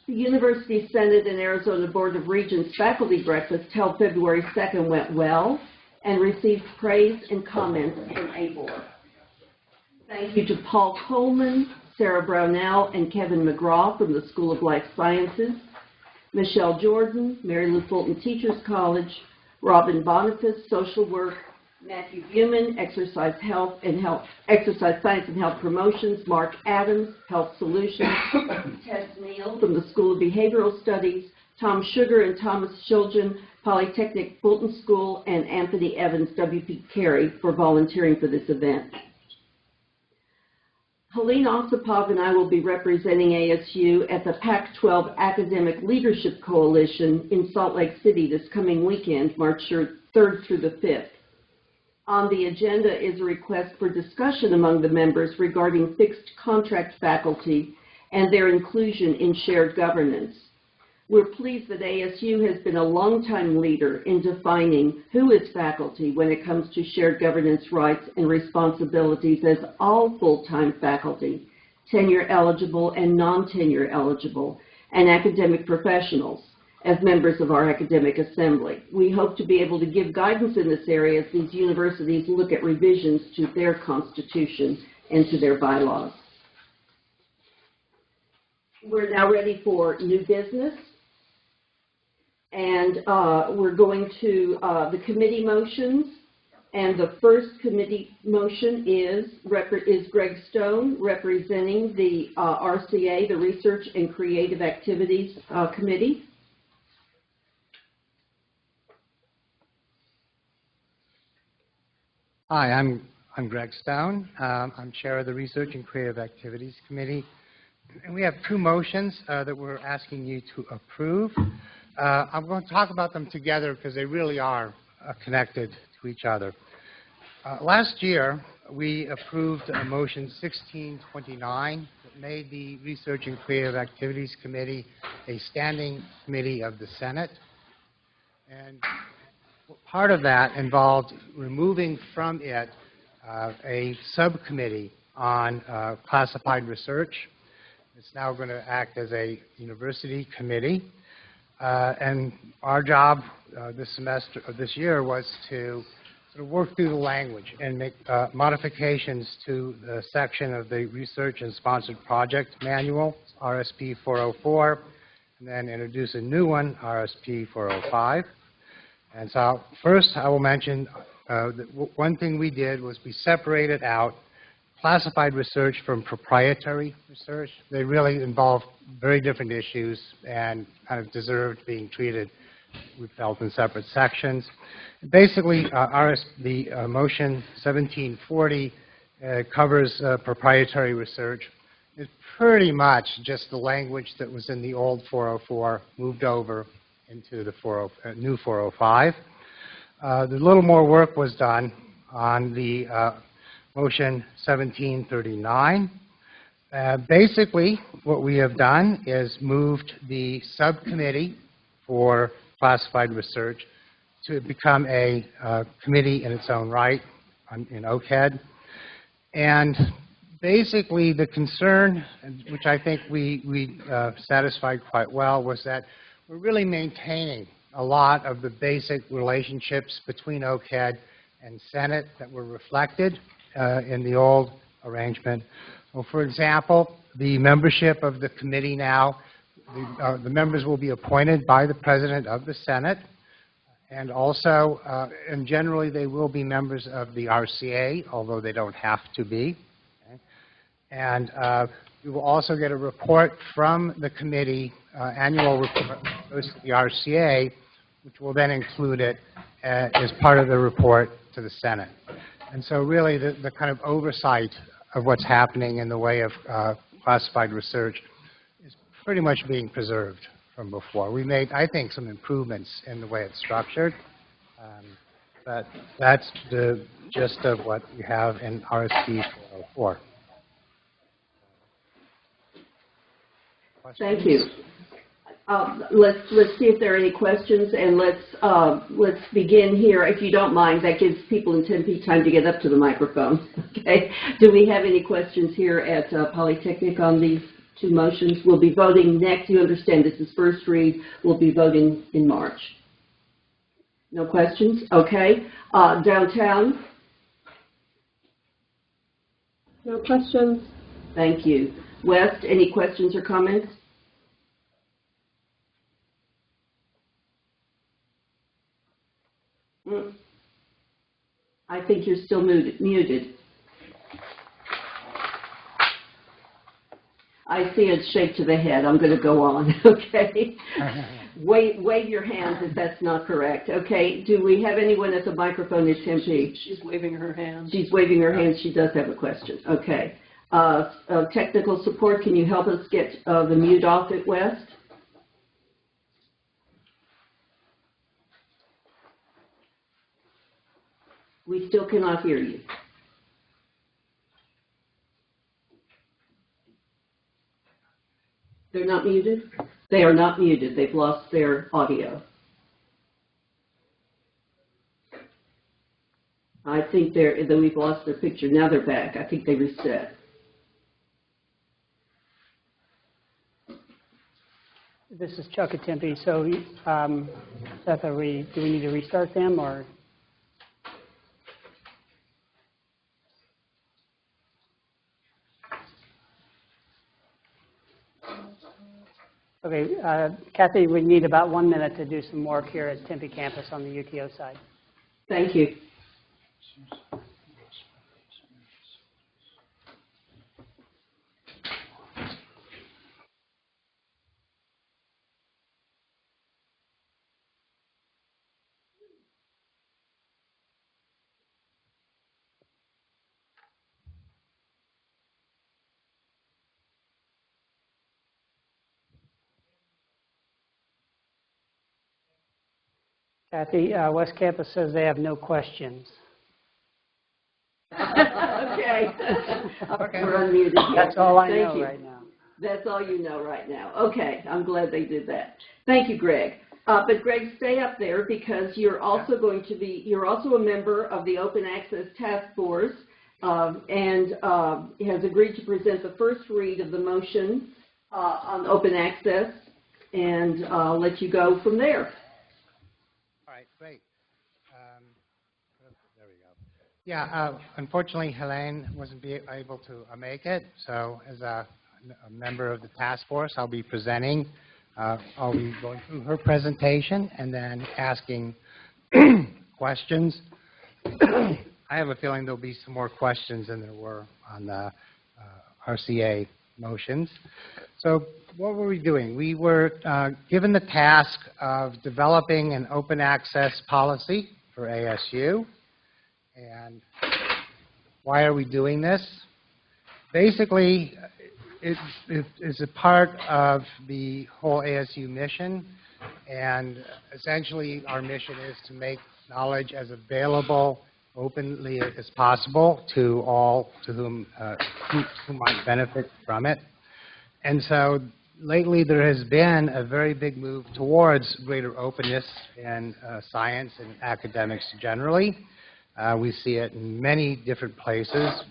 The University Senate and Arizona Board of Regents faculty breakfast held February 2nd went well and received praise and comments from ABOR. Thank you to Paul Coleman, Sarah Brownell, and Kevin McGraw from the School of Life Sciences, Michelle Jordan, Mary Lou Fulton Teachers College, Robin Boniface, Social Work, Matthew Buman, Exercise Science and Health Promotions, Mark Adams, Health Solutions, Tess Neal from the School of Behavioral Studies, Tom Sugar and Thomas Shulgin, Polytechnic Fulton School, and Anthony Evans, W.P. Carey, for volunteering for this event. Helene Osipov and I will be representing ASU at the Pac-12 Academic Leadership Coalition in Salt Lake City this coming weekend, March 3rd through the 5th. On the agenda is a request for discussion among the members regarding fixed contract faculty and their inclusion in shared governance. We're pleased that ASU has been a longtime leader in defining who is faculty when it comes to shared governance rights and responsibilities as all full-time faculty, tenure eligible and non-tenure eligible, and academic professionals as members of our academic assembly. We hope to be able to give guidance in this area as these universities look at revisions to their constitution and to their bylaws. We're now ready for new business. And we're going to the committee motions. And the first committee motion is Greg Stone representing the RCA, the Research and Creative Activities Committee. Hi, I'm Greg Stone. I'm chair of the Research and Creative Activities Committee. And we have two motions that we're asking you to approve. I'm going to talk about them together because they really are connected to each other. Last year, we approved motion 1629 that made the Research and Creative Activities Committee a standing committee of the Senate. And part of that involved removing from it a subcommittee on classified research. It's now going to act as a university committee. And our job this year was to sort of work through the language and make modifications to the section of the Research and Sponsored Project Manual, RSP 404, and then introduce a new one, RSP 405. And so first I will mention that one thing we did was we separated out classified research from proprietary research. They really involve very different issues and kind of deserved being treated, we felt, in separate sections. Basically, the motion 1740 covers proprietary research. It's pretty much just the language that was in the old 404 moved over into the new 405. A little more work was done on the motion 1739. Basically, what we have done is moved the subcommittee for classified research to become a committee in its own right in OCAD. And basically, the concern, which I think we satisfied quite well, was that we're really maintaining a lot of the basic relationships between OCAD and Senate that were reflected in the old arrangement. Well, for example, the membership of the committee now, the members will be appointed by the President of the Senate, and also, and generally they will be members of the RCA, although they don't have to be. Okay? And you will also get a report from the committee, annual report goes to the RCA, which will then include it as part of the report to the Senate. And so really the kind of oversight of what's happening in the way of classified research is pretty much being preserved from before. We made, I think, some improvements in the way it's structured, but that's the gist of what you have in RSP 404. Thank you. Let's see if there are any questions, and let's begin here, if you don't mind. That gives people in Tempe time to get up to the microphone. Okay. Do we have any questions here at Polytechnic on these two motions. We'll be voting next. You understand this is first read. We'll be voting in March. No questions? Okay. Downtown? No questions. Thank you. West, any questions or comments? I think you're still muted. I see a shake to the head. I'm going to go on, okay? Wave your hands if that's not correct. Okay, do we have anyone at the microphone at Tempe? She's waving her hand. She's waving her hand. She does have a question. Okay. Technical support, can you help us get the mute off at West? We still cannot hear you. They're not muted? They are not muted. They've lost their audio. I think that we've lost their picture. Now they're back. I think they reset. This is Chuck at Tempe. So, Seth, do we need to restart them or? Okay, Kathy, we need about 1 minute to do some work here at Tempe campus on the UTO side. Thank you. Kathy, West Campus says they have no questions. Okay. We're unmuted. That's all I Thank know you. right now. That's all you know right now. Okay, I'm glad they did that. Thank you, Greg. But Greg, stay up there because you're also you're also a member of the Open Access Task Force and has agreed to present the first read of the motion on open access, and I'll let you go from there. All right, great. There we go. Yeah, unfortunately, Helene wasn't able to make it, so as a member of the task force, I'll be presenting. I'll be going through her presentation and then asking questions. I have a feeling there'll be some more questions than there were on the RCA motions. So what were we doing? We were given the task of developing an open access policy for ASU. And why are we doing this? Basically, it is a part of the whole ASU mission, and essentially our mission is to make knowledge as available openly as possible to all to whom might benefit from it. And so lately there has been a very big move towards greater openness in science and academics generally. We see it in many different places,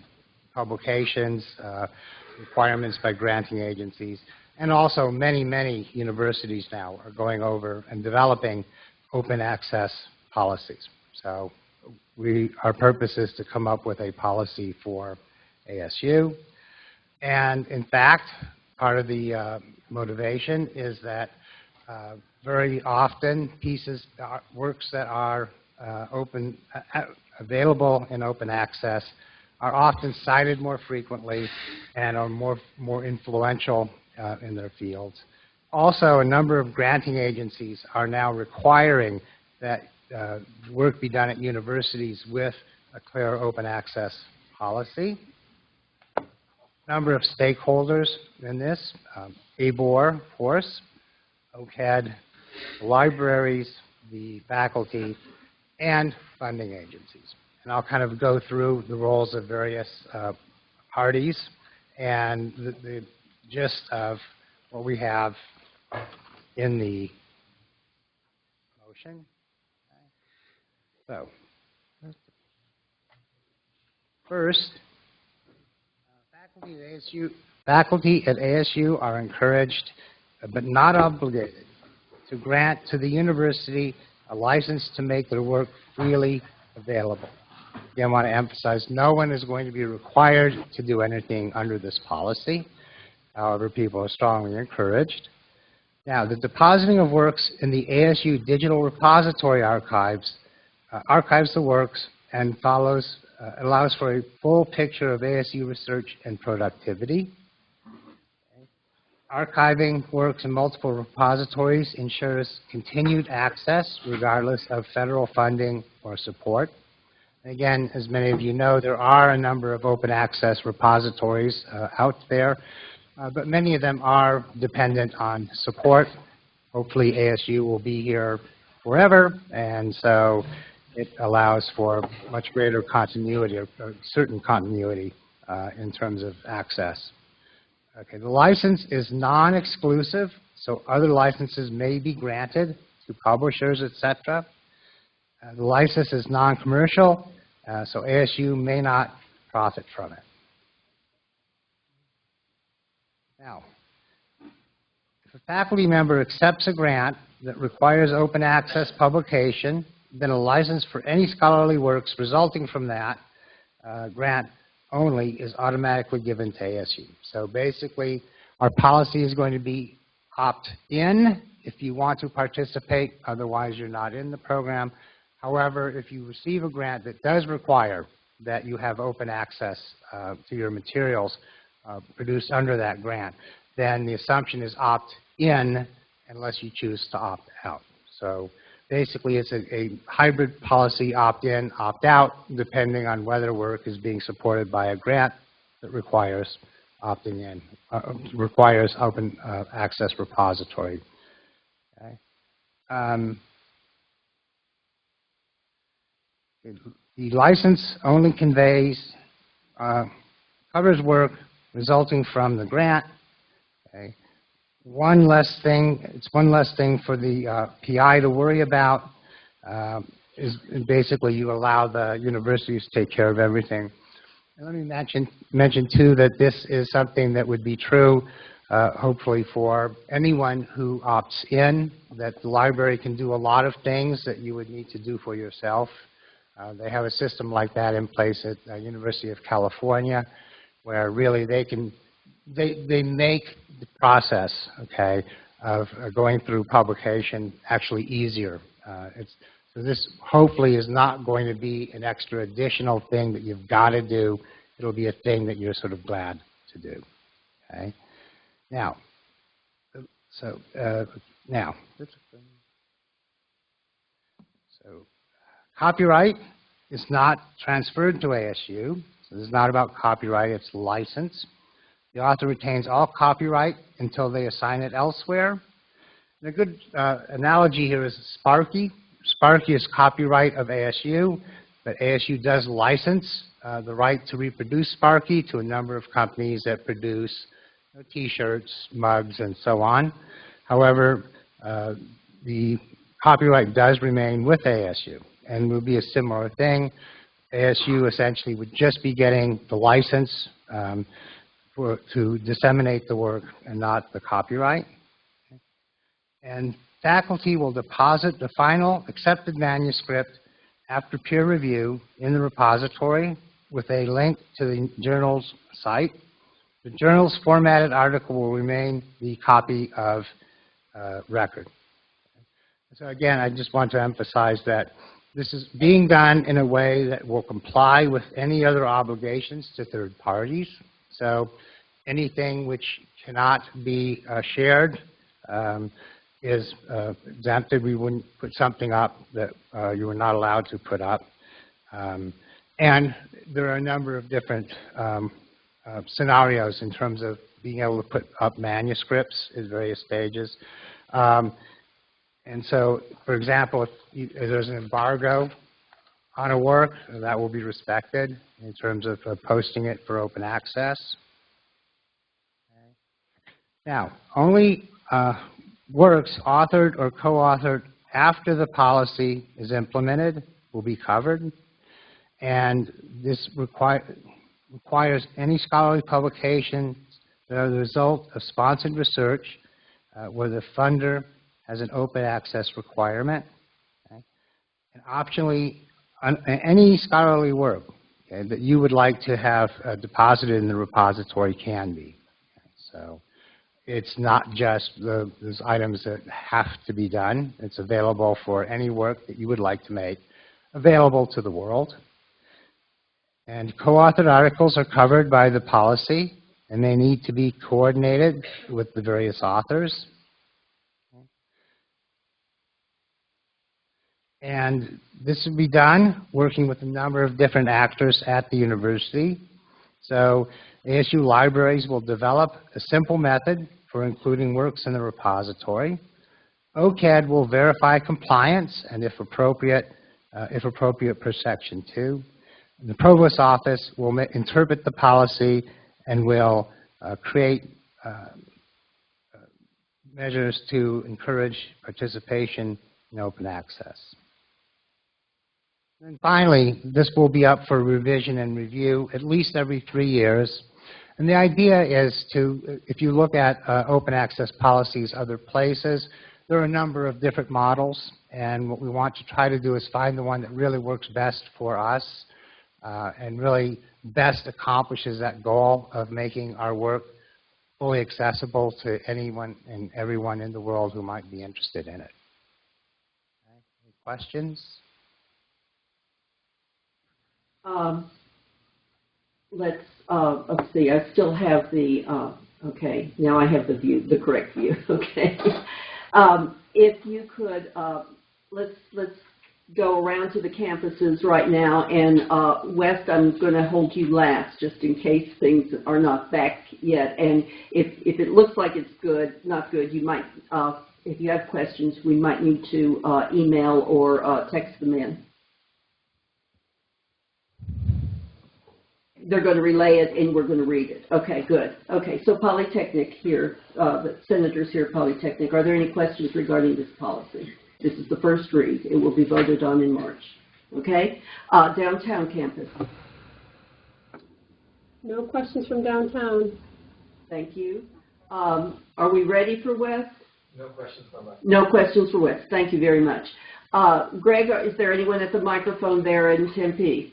publications, requirements by granting agencies, and also many, many universities now are going over and developing open access policies. So our purpose is to come up with a policy for ASU. And in fact, part of the motivation is that very often works that are available in open access are often cited more frequently and are more influential in their fields. Also, a number of granting agencies are now requiring that work be done at universities with a clear open access policy. A number of stakeholders in this, ABOR, of course, OCAD, the libraries, the faculty, and funding agencies. And I'll kind of go through the roles of various parties and the gist of what we have in the motion. So, Faculty at ASU are encouraged, but not obligated, to grant to the university a license to make their work freely available. Again, I want to emphasize, no one is going to be required to do anything under this policy. However, people are strongly encouraged. Now, the depositing of works in the ASU Digital Repository archives archives the works and allows for a full picture of ASU research and productivity. Archiving works in multiple repositories ensures continued access regardless of federal funding or support. Again, as many of you know, there are a number of open access repositories out there, but many of them are dependent on support. Hopefully ASU will be here forever, and so it allows for much greater continuity or certain continuity in terms of access. Okay, the license is non-exclusive, so other licenses may be granted to publishers, etc. The license is non-commercial, so ASU may not profit from it. Now, if a faculty member accepts a grant that requires open access publication, then a license for any scholarly works resulting from that grant only is automatically given to ASU. So basically, our policy is going to be opt-in if you want to participate, otherwise you're not in the program. However, if you receive a grant that does require that you have open access to your materials produced under that grant, then the assumption is opt-in unless you choose to opt out. So basically, it's a hybrid policy, opt-in, opt-out, depending on whether work is being supported by a grant that requires opting in, requires open access repository. Okay. The license only covers work resulting from the grant. Okay. It's one less thing for the PI to worry about. Is basically you allow the universities to take care of everything. And let me mention too that this is something that would be true, hopefully for anyone who opts in. That the library can do a lot of things that you would need to do for yourself. They have a system like that in place at the University of California, where really they make the process, okay, of going through publication actually easier. So this hopefully is not going to be an extra additional thing that you've got to do. It'll be a thing that you're sort of glad to do. Okay. Now, copyright is not transferred to ASU. So this is not about copyright, it's license. The author retains all copyright until they assign it elsewhere. And a good analogy here is Sparky. Sparky is copyright of ASU, but ASU does license the right to reproduce Sparky to a number of companies that produce T-shirts, mugs, and so on. However, the copyright does remain with ASU, and will be a similar thing. ASU essentially would just be getting the license to disseminate the work and not the copyright. And faculty will deposit the final accepted manuscript after peer review in the repository with a link to the journal's site. The journal's formatted article will remain the copy of record. So again, I just want to emphasize that this is being done in a way that will comply with any other obligations to third parties. So anything which cannot be shared is exempted. We wouldn't put something up that you were not allowed to put up. And there are a number of different scenarios in terms of being able to put up manuscripts at various stages. And so, for example, if there's an embargo on a work, that will be respected in terms of posting it for open access. Okay. Now, only works authored or co-authored after the policy is implemented will be covered. And this requires any scholarly publication They're the result of sponsored research where the funder has an open access requirement. Okay? And optionally, any scholarly work that you would like to have deposited in the repository can be. Okay? So it's not just those items that have to be done. It's available for any work that you would like to make available to the world. And co-authored articles are covered by the policy, and they need to be coordinated with the various authors. And this will be done working with a number of different actors at the university. So ASU libraries will develop a simple method for including works in the repository. OCAD will verify compliance and, if appropriate per Section 2. And the Provost's office will interpret the policy and will create measures to encourage participation in open access. And finally, this will be up for revision and review at least every 3 years. And the idea is to, if you look at open access policies other places, there are a number of different models. And what we want to try to do is find the one that really works best for us and really best accomplishes that goal of making our work fully accessible to anyone and everyone in the world who might be interested in it. Okay. Any questions? Let's see, I still have the, okay, now I have the view, the correct view, okay. If you could, let's go around to the campuses right now, and West, I'm going to hold you last just in case things are not back yet, and if it looks like it's good, not good, you might, if you have questions, we might need to email or text them in. They're going to relay it, and we're going to read it. Okay, good. Okay, so Polytechnic here, the senators here at Polytechnic, are there any questions regarding this policy? This is the first read. It will be voted on in March. Okay? Downtown campus. No questions from downtown. Thank you. Are we ready for West? No questions from West. No questions for West. Thank you very much. Greg, is there anyone at the microphone there in Tempe?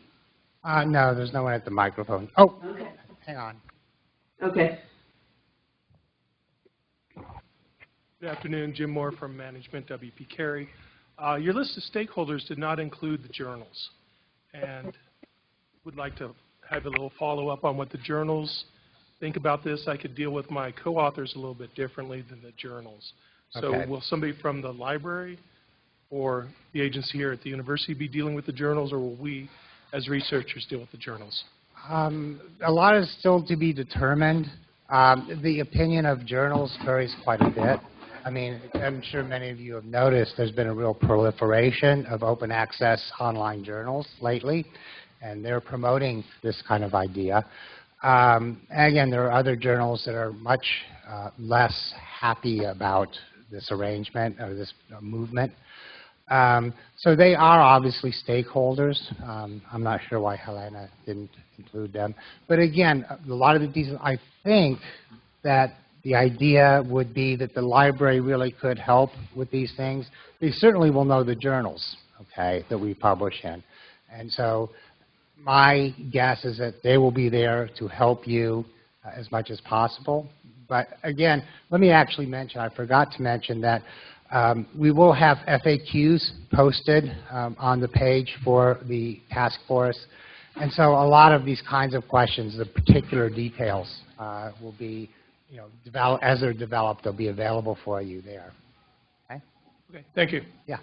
No, there's no one at the microphone. Oh, okay. Hang on. Okay. Good afternoon, Jim Moore from Management, WP Carey. Your list of stakeholders did not include the journals, and would like to have a little follow-up on what the journals think about this. I could deal with my co-authors a little bit differently than the journals. So Okay. Will somebody from the library or the agency here at the university be dealing with the journals, or will we, as researchers, deal with the journals? A lot is still to be determined. The opinion of journals varies quite a bit. I mean, I'm sure many of you have noticed there's been a real proliferation of open access online journals lately, and they're promoting this kind of idea. Again, there are other journals that are much less happy about this arrangement or this movement. So they are obviously stakeholders. I'm not sure why Helena didn't include them. But again, a lot of the details, I think that the idea would be that the library really could help with these things. They certainly will know the journals, okay, that we publish in. And so my guess is that they will be there to help you as much as possible. But again, let me actually mention, I forgot to mention that we will have FAQs posted on the page for the task force. And so a lot of these kinds of questions, the particular details will be, as they're developed, they'll be available for you there. Okay? Okay, thank you. Yeah.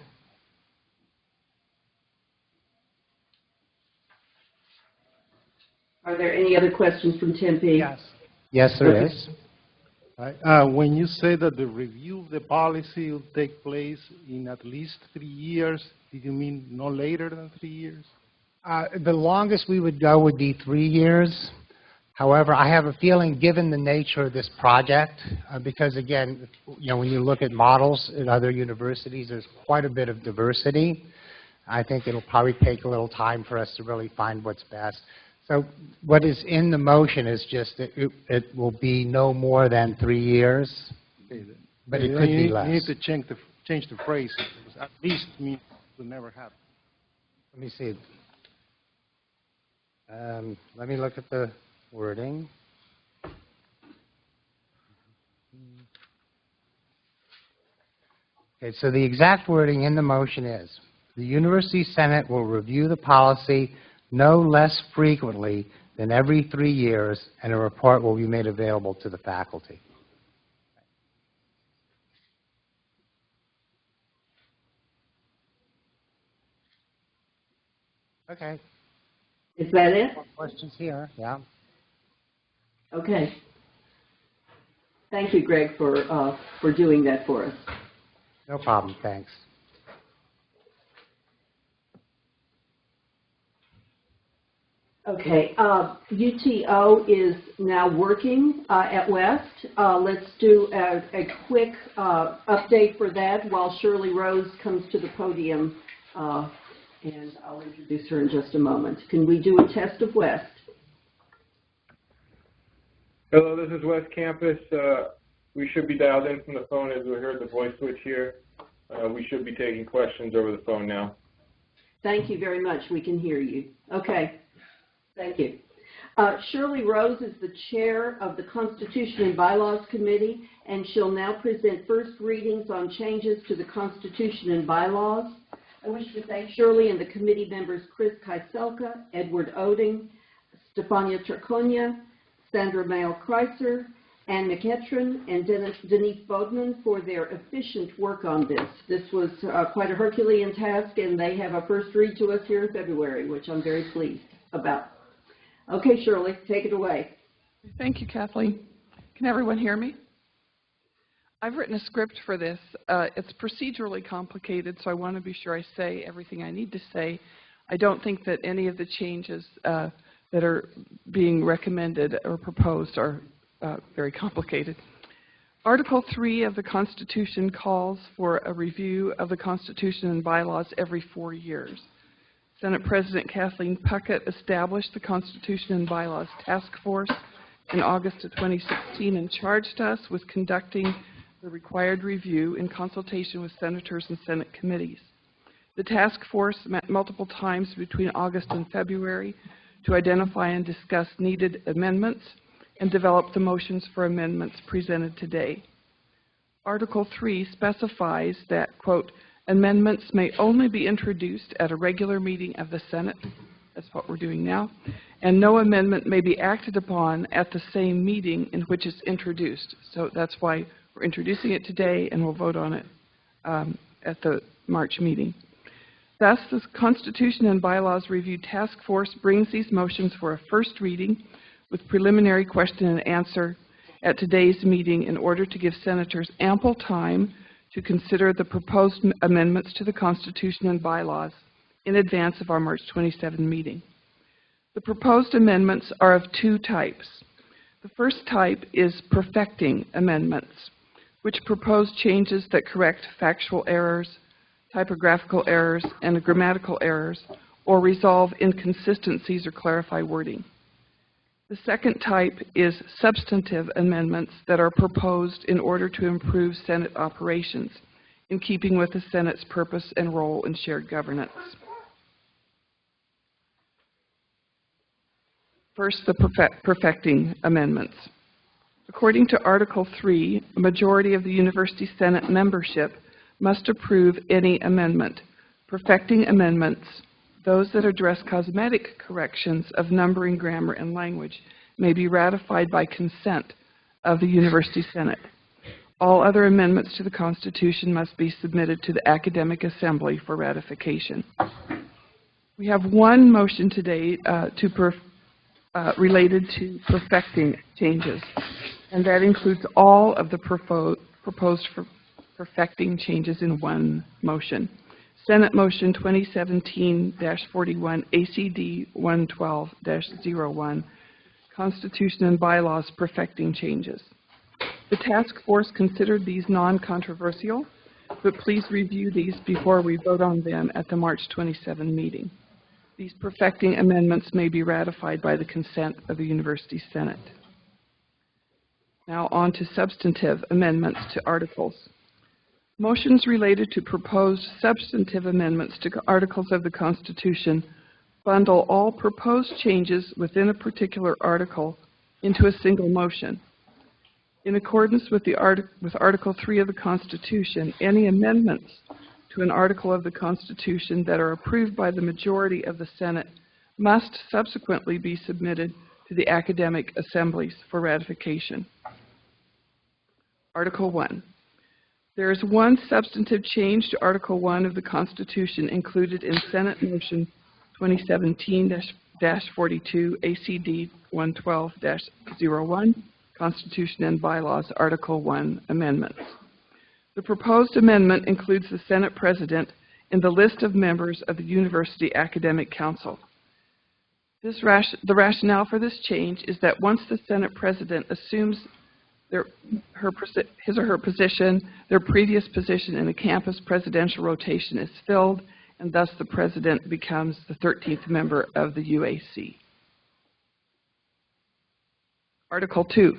Are there any other questions from Tempe? Yes. Yes, there is. Right. When you say that the review of the policy will take place in at least 3 years, did you mean no later than 3 years? The longest we would go would be 3 years. However, I have a feeling, given the nature of this project, because again, when you look at models at other universities, there's quite a bit of diversity. I think it'll probably take a little time for us to really find what's best. So what is in the motion is just that it will be no more than 3 years, but it could be less. You need to change the phrase. At least means it will never happen. Let me see. Let me look at the wording. Okay, so the exact wording in the motion is, the University Senate will review the policy no less frequently than every 3 years, and a report will be made available to the faculty. Okay. Is that it? More questions here, yeah. Okay. Thank you, Greg, for doing that for us. No problem, thanks. Okay, UTO is now working at West. Let's do a quick update for that while Shirley Rose comes to the podium, and I'll introduce her in just a moment. Can we do a test of West? Hello, this is West Campus. We should be dialed in from the phone as we heard the voice switch here. We should be taking questions over the phone now. Thank you very much. We can hear you. Okay. Thank you. Shirley Rose is the chair of the Constitution and Bylaws Committee, and she'll now present first readings on changes to the Constitution and Bylaws. I wish to thank Shirley and the committee members Chris Kieselka, Edward Oding, Stefania Turconia, Sandra Mail-Kreiser, Ann McEachran, and Denise Bodman for their efficient work on this. This was quite a Herculean task, and they have a first read to us here in February, which I'm very pleased about. Okay, Shirley, take it away. Thank you, Kathleen. Can everyone hear me? I've written a script for this. It's procedurally complicated, so I want to be sure I say everything I need to say. I don't think that any of the changes that are being recommended or proposed are very complicated. Article 3 of the Constitution calls for a review of the Constitution and bylaws every 4 years. Senate President Kathleen Puckett established the Constitution and Bylaws Task Force in August of 2016 and charged us with conducting the required review in consultation with senators and Senate committees. The task force met multiple times between August and February to identify and discuss needed amendments and develop the motions for amendments presented today. Article 3 specifies that, quote, amendments may only be introduced at a regular meeting of the Senate, that's what we're doing now, and no amendment may be acted upon at the same meeting in which it's introduced. So that's why we're introducing it today, and we'll vote on it at the March meeting. Thus, the Constitution and Bylaws Review Task Force brings these motions for a first reading with preliminary question and answer at today's meeting in order to give senators ample time to consider the proposed amendments to the Constitution and bylaws in advance of our March 27 meeting. The proposed amendments are of two types. The first type is perfecting amendments, which propose changes that correct factual errors, typographical errors, and grammatical errors, or resolve inconsistencies or clarify wording. The second type is substantive amendments that are proposed in order to improve Senate operations, in keeping with the Senate's purpose and role in shared governance. First, the perfecting amendments. According to Article 3, a majority of the University Senate membership must approve any amendment. Perfecting amendments, those that address cosmetic corrections of numbering, grammar, and language, may be ratified by consent of the University Senate. All other amendments to the Constitution must be submitted to the Academic Assembly for ratification. We have one motion today related to perfecting changes, and that includes all of the proposed perfecting changes in one motion. Senate Motion 2017-41 ACD 112-01, Constitution and Bylaws Perfecting Changes. The task force considered these non-controversial, but please review these before we vote on them at the March 27 meeting. These perfecting amendments may be ratified by the consent of the University Senate. Now on to substantive amendments to articles. Motions related to proposed substantive amendments to articles of the Constitution bundle all proposed changes within a particular article into a single motion. In accordance with Article 3 of the Constitution, any amendments to an article of the Constitution that are approved by the majority of the Senate must subsequently be submitted to the academic assemblies for ratification. Article 1. There is one substantive change to Article 1 of the Constitution included in Senate Motion 2017-42 ACD 112-01, Constitution and Bylaws, Article 1 Amendments. The proposed amendment includes the Senate President in the list of members of the University Academic Council. The rationale for this change is that once the Senate President assumes his or her position, their previous position in a campus presidential rotation is filled, and thus the President becomes the 13th member of the UAC. Article 2.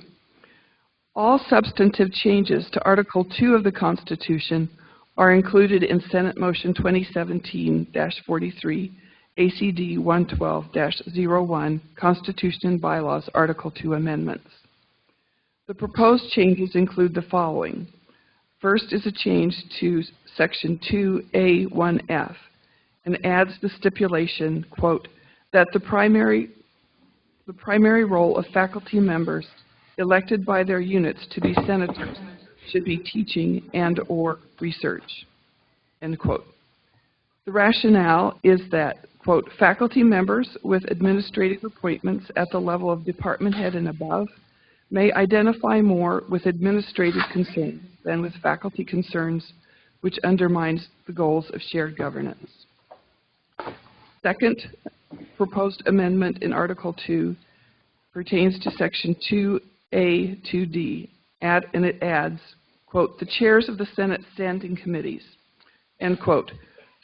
All substantive changes to Article 2 of the Constitution are included in Senate Motion 2017-43, ACD 112-01, Constitution and Bylaws, Article 2 Amendments. The proposed changes include the following. First is a change to Section 2A1F and adds the stipulation, quote, that the primary role of faculty members elected by their units to be senators should be teaching and or research, end quote. The rationale is that, quote, faculty members with administrative appointments at the level of department head and above may identify more with administrative concerns than with faculty concerns, which undermines the goals of shared governance. Second proposed amendment in Article 2 pertains to Section 2A2D, and it adds, quote, the chairs of the Senate standing committees, end quote,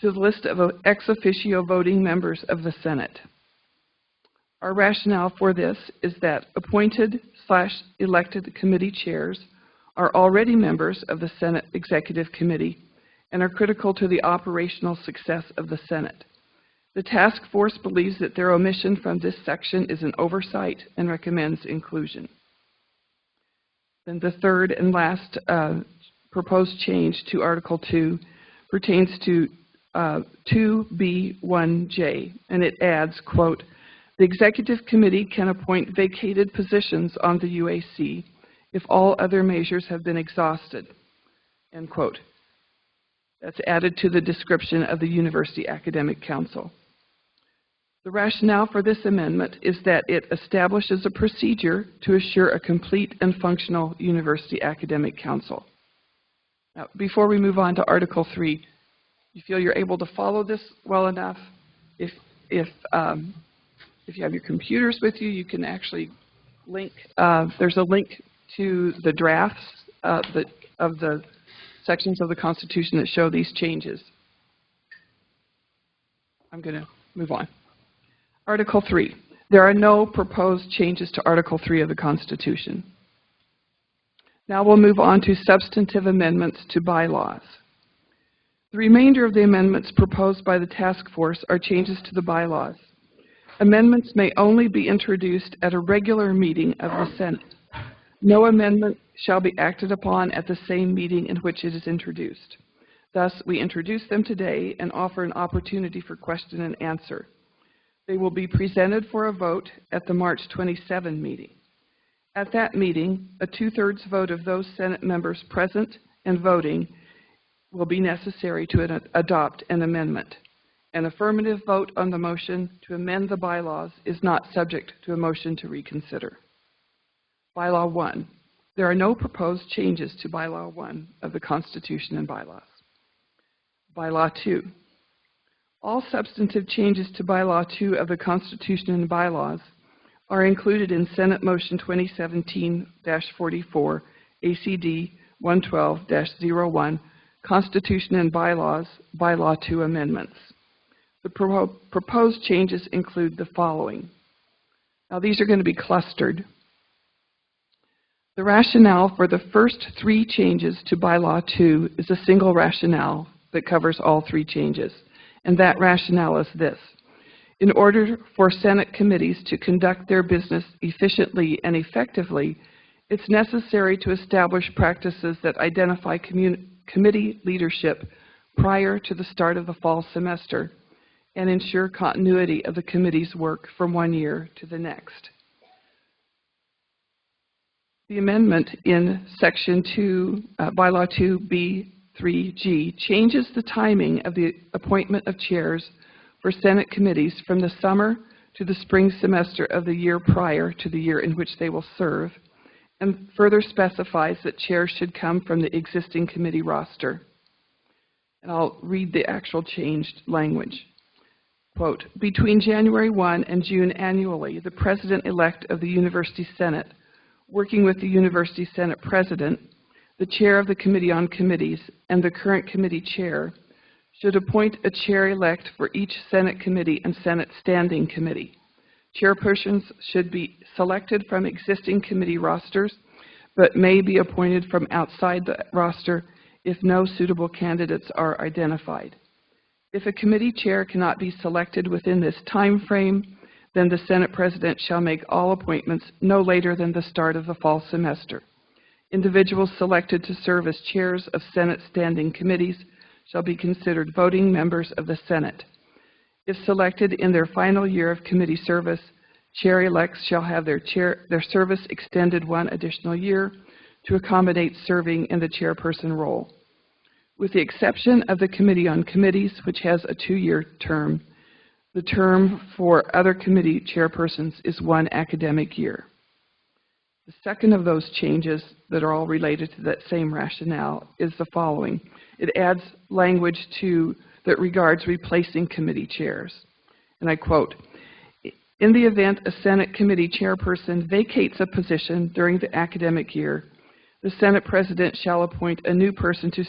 to the list of ex officio voting members of the Senate. Our rationale for this is that appointed/elected committee chairs are already members of the Senate Executive Committee and are critical to the operational success of the Senate. The task force believes that their omission from this section is an oversight and recommends inclusion. Then the third and last proposed change to Article 2 pertains to 2B1J, and it adds, quote, the Executive Committee can appoint vacated positions on the UAC if all other measures have been exhausted, end quote. That's added to the description of the University Academic Council. The rationale for this amendment is that it establishes a procedure to assure a complete and functional University Academic Council. Now, before we move on to Article 3, you feel you're able to follow this well enough? If you have your computers with you, you can actually link. There's a link to the drafts of the sections of the Constitution that show these changes. I'm going to move on. Article 3. There are no proposed changes to Article 3 of the Constitution. Now we'll move on to substantive amendments to bylaws. The remainder of the amendments proposed by the task force are changes to the bylaws. Amendments may only be introduced at a regular meeting of the Senate. No amendment shall be acted upon at the same meeting in which it is introduced. Thus, we introduce them today and offer an opportunity for question and answer. They will be presented for a vote at the March 27 meeting. At that meeting, a 2/3 vote of those Senate members present and voting will be necessary to adopt an amendment. An affirmative vote on the motion to amend the bylaws is not subject to a motion to reconsider. Bylaw 1. There are no proposed changes to Bylaw 1 of the Constitution and Bylaws. Bylaw 2. All substantive changes to Bylaw 2 of the Constitution and Bylaws are included in Senate Motion 2017-44, ACD 112-01, Constitution and Bylaws, Bylaw 2 Amendments. The proposed changes include the following. Now, these are going to be clustered. The rationale for the first 3 changes to Bylaw 2 is a single rationale that covers all 3 changes, and that rationale is this. In order for Senate committees to conduct their business efficiently and effectively, it's necessary to establish practices that identify committee leadership prior to the start of the fall semester and ensure continuity of the committee's work from one year to the next. The amendment in Section 2, Bylaw 2B3G, changes the timing of the appointment of chairs for Senate committees from the summer to the spring semester of the year prior to the year in which they will serve, and further specifies that chairs should come from the existing committee roster. And I'll read the actual changed language. Quote, between January 1 and June annually, the President-elect of the University Senate, working with the University Senate President, the Chair of the Committee on Committees, and the current committee chair, should appoint a chair-elect for each Senate committee and Senate Standing Committee. Chairpersons should be selected from existing committee rosters, but may be appointed from outside the roster if no suitable candidates are identified. If a committee chair cannot be selected within this time frame, then the Senate President shall make all appointments no later than the start of the fall semester. Individuals selected to serve as chairs of Senate standing committees shall be considered voting members of the Senate. If selected in their final year of committee service, chair-elects shall have their service extended 1 additional year to accommodate serving in the chairperson role. With the exception of the Committee on Committees, which has a 2-year term, the term for other committee chairpersons is 1 academic year. The second of those changes that are all related to that same rationale is the following. It adds language that regards replacing committee chairs. And I quote, in the event a Senate committee chairperson vacates a position during the academic year, the Senate President shall appoint a new person to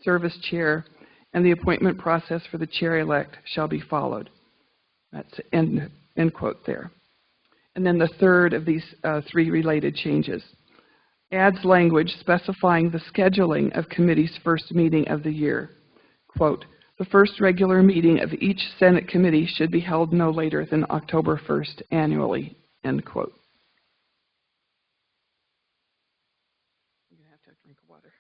serve as chair, and the appointment process for the chair-elect shall be followed. That's end quote there. And then the third of these 3 related changes adds language specifying the scheduling of committee's first meeting of the year. Quote, the first regular meeting of each Senate committee should be held no later than October 1st annually, end quote. I'm going to have to drink water.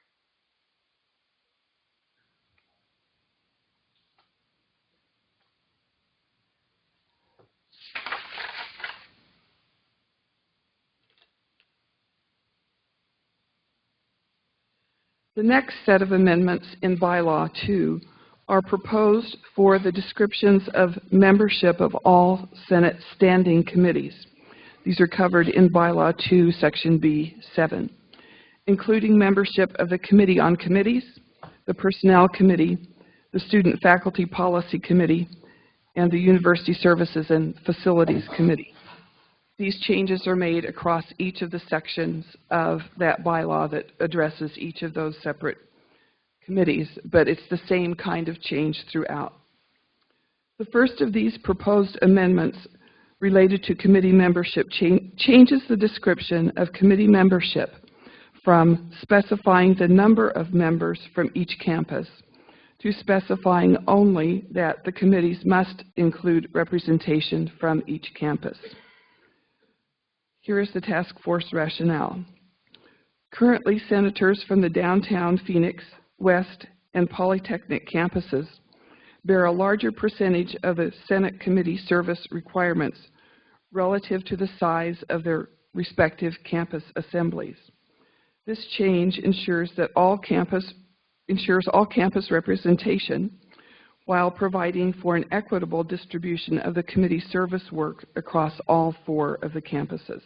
The next set of amendments in Bylaw 2 are proposed for the descriptions of membership of all Senate standing committees. These are covered in Bylaw 2, Section B7, including membership of the Committee on Committees, the Personnel Committee, the Student Faculty Policy Committee, and the University Services and Facilities Committee. These changes are made across each of the sections of that bylaw that addresses each of those separate committees, but it's the same kind of change throughout. The first of these proposed amendments related to committee membership changes the description of committee membership from specifying the number of members from each campus to specifying only that the committees must include representation from each campus. Here is the task force rationale. Currently, senators from the downtown Phoenix, West, and Polytechnic campuses bear a larger percentage of the Senate committee service requirements relative to the size of their respective campus assemblies. This change ensures all campus representation while providing for an equitable distribution of the committee service work across all 4 of the campuses.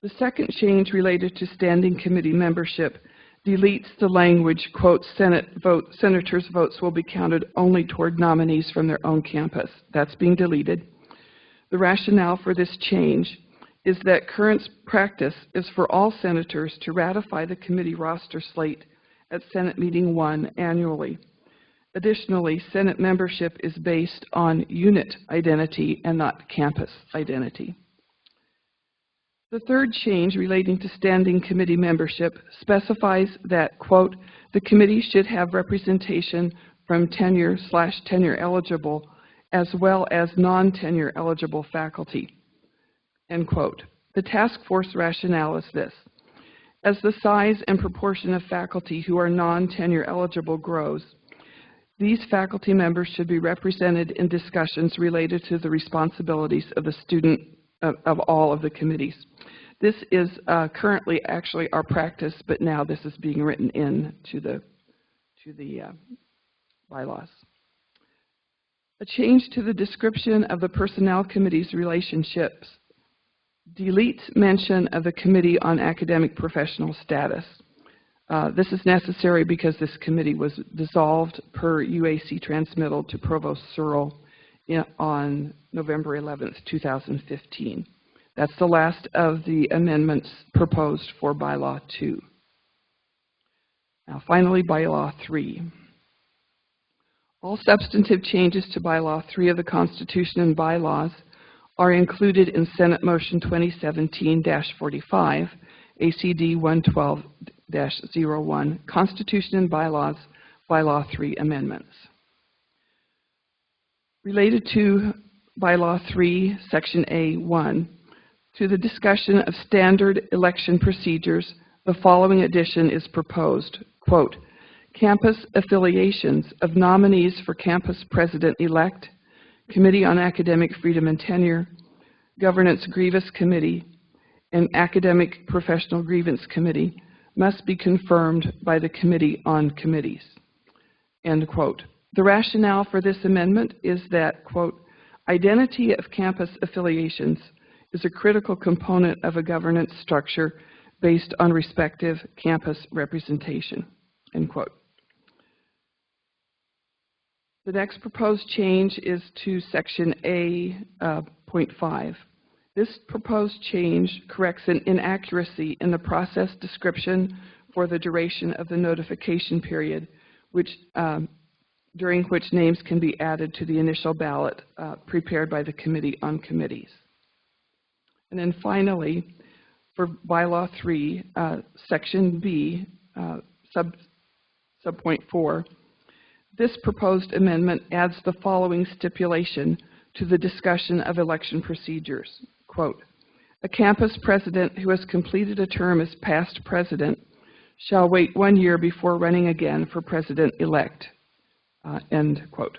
The second change related to standing committee membership deletes the language, quote, senators' votes will be counted only toward nominees from their own campus. That's being deleted. The rationale for this change is that current practice is for all senators to ratify the committee roster slate at Senate Meeting 1 annually. Additionally, Senate membership is based on unit identity and not campus identity. The third change relating to standing committee membership specifies that, quote, the committee should have representation from tenure/tenure eligible as well as non-tenure eligible faculty, end quote. The task force rationale is this. As the size and proportion of faculty who are non-tenure eligible grows, these faculty members should be represented in discussions related to the responsibilities of the student of all of the committees. This is currently actually our practice, but now this is being written into the bylaws. A change to the description of the Personnel Committee's relationships deletes mention of the Committee on Academic Professional Status. This is necessary because this committee was dissolved per UAC transmittal to Provost Searle on November 11th, 2015. That's the last of the amendments proposed for Bylaw 2. Now finally, Bylaw 3. All substantive changes to Bylaw 3 of the Constitution and bylaws are included in Senate Motion 2017-45, ACD 112-01, Constitution and Bylaws, Bylaw 3 amendments. Related to Bylaw 3, Section A1, to the discussion of standard election procedures, the following addition is proposed. Quote, campus affiliations of nominees for campus president-elect, Committee on Academic Freedom and Tenure, Governance Grievance Committee, and Academic Professional Grievance Committee must be confirmed by the Committee on Committees. End quote. The rationale for this amendment is that, quote, identity of campus affiliations is a critical component of a governance structure based on respective campus representation, end quote. The next proposed change is to Section A.5. This proposed change corrects an inaccuracy in the process description for the duration of the notification period, during which names can be added to the initial ballot prepared by the Committee on Committees. And then finally, for Bylaw 3, Section B, subpoint 4, this proposed amendment adds the following stipulation to the discussion of election procedures. Quote, a campus president who has completed a term as past president shall wait 1 year before running again for president-elect, end quote.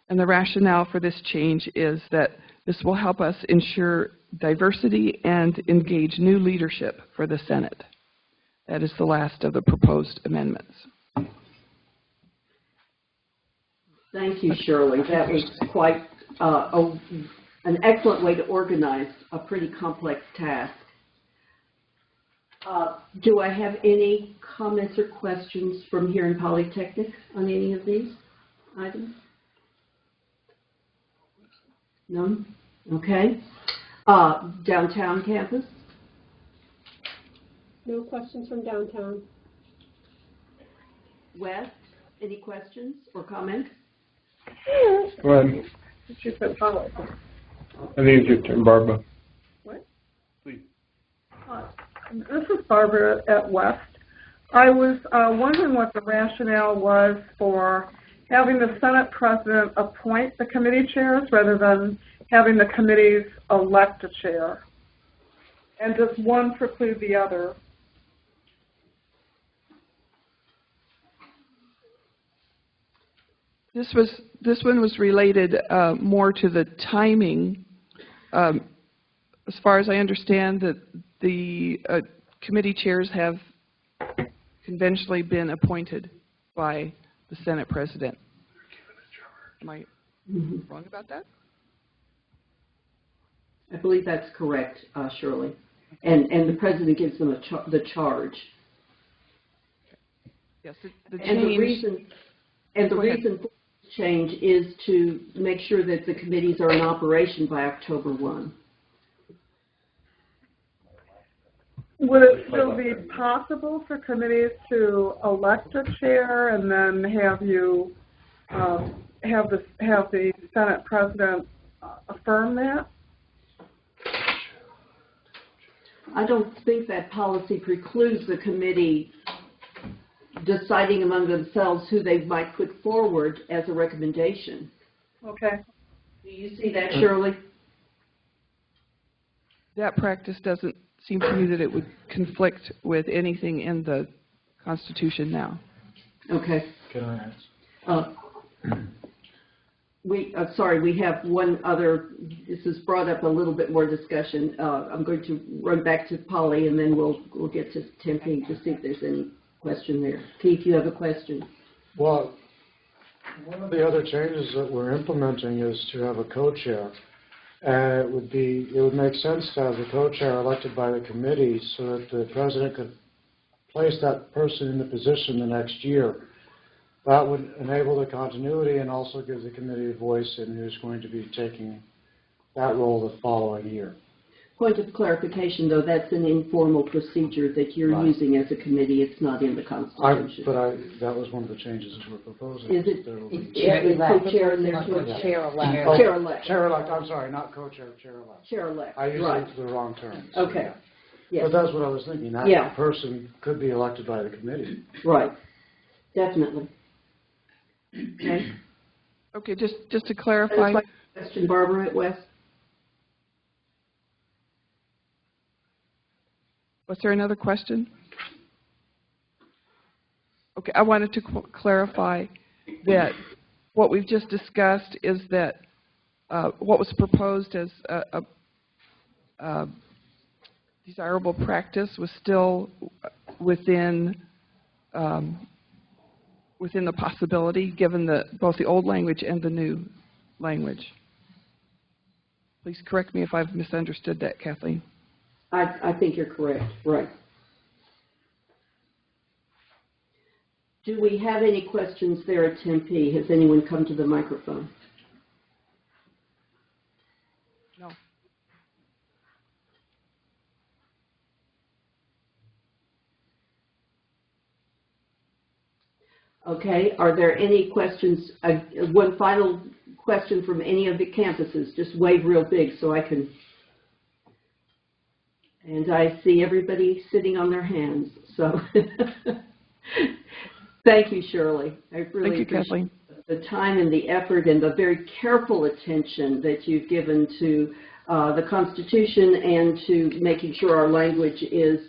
And the rationale for this change is that this will help us ensure diversity and engage new leadership for the Senate. That is the last of the proposed amendments. Thank you, Shirley. That was quite an excellent way to organize a pretty complex task. Do I have any comments or questions from here in Polytechnic on any of these items? None? Okay. Downtown campus? No questions from downtown. West, any questions or comments? Go ahead. She said follow. I think it's your turn, Barbara. What? Please. This is Barbara at West. I was wondering what the rationale was for having the Senate President appoint the committee chairs rather than having the committees elect a chair. And does one preclude the other? This one was related more to the timing. As far as I understand, that the committee chairs have conventionally been appointed by the Senate President. Am I wrong about that? I believe that's correct, Shirley. And the President gives them the charge. Yes, and the reason for this change is to make sure that the committees are in operation by October 1. Would it still be possible for committees to elect a chair and then have you have the Senate President affirm that? I don't think that policy precludes the committee deciding among themselves who they might put forward as a recommendation. Okay. Do you see that, Shirley? That practice doesn't seem to me that it would conflict with anything in the Constitution now. Okay. Can I ask? Sorry, we have one other, this has brought up a little bit more discussion. I'm going to run back to Polly and then we'll get to Tempe to see if there's any question there. Keith, you have a question? Well, one of the other changes that we're implementing is to have a co-chair. And it would make sense to have the co-chair elected by the committee so that the president could place that person in the position the next year. That would enable the continuity and also give the committee a voice in who's going to be taking that role the following year. Point of clarification, though, that's an informal procedure that you're Right. using as a committee. It's not in the Constitution. That was one of the changes that we're proposing. Is it? There will be- Chair-elect. Co-chair in there too? Chair-elect. Oh, chair-elect. Chair-elect, I'm sorry, not co-chair, chair-elect. Chair-elect, I used right. the wrong term. Okay. Yes. But that's what I was thinking. That Yeah. person could be elected by the committee. Right. Definitely. Okay. Okay, just to clarify. Question, Barbara at West. Was there another question? Okay, I wanted to clarify that what we've just discussed is that what was proposed as a desirable practice was still within within the possibility, given both the old language and the new language. Please correct me if I've misunderstood that, Kathleen. I think you're correct. Right. Do we have any questions there at Tempe? Has anyone come to the microphone? No. Okay. Are there any questions? One final question from any of the campuses. Just wave real big so I can. And I see everybody sitting on their hands. So thank you, Shirley. I really Thank you, appreciate Kathleen. the time and the effort and the very careful attention that you've given to the Constitution and to making sure our language is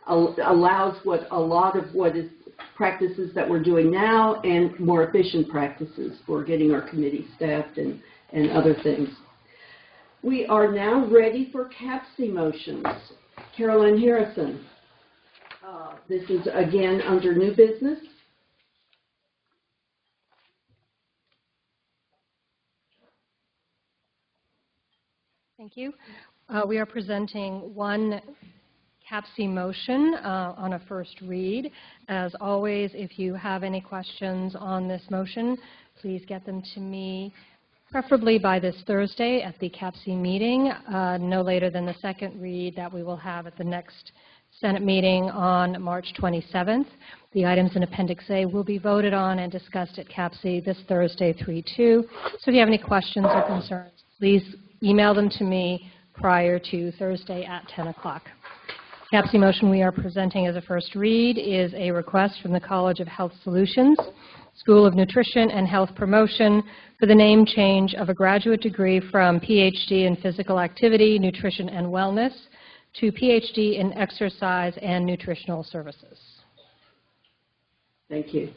allows what a lot of what is practices that we're doing now and more efficient practices for getting our committee staffed and other things. We are now ready for CAPC motions. Carolyn Harrison. This is again under new business. Thank you. We are presenting one CAPC motion on a first read. As always, if you have any questions on this motion, please get them to me preferably by this Thursday at the CAPC meeting, no later than the second read that we will have at the next Senate meeting on March 27th. The items in Appendix A will be voted on and discussed at CAPC this Thursday, 3/2. So if you have any questions or concerns, please email them to me prior to Thursday at 10 o'clock. CAPC motion we are presenting as a first read is a request from the College of Health Solutions, School of Nutrition and Health Promotion for the name change of a graduate degree from PhD in Physical Activity, Nutrition and Wellness to PhD in Exercise and Nutritional Services. Thank you.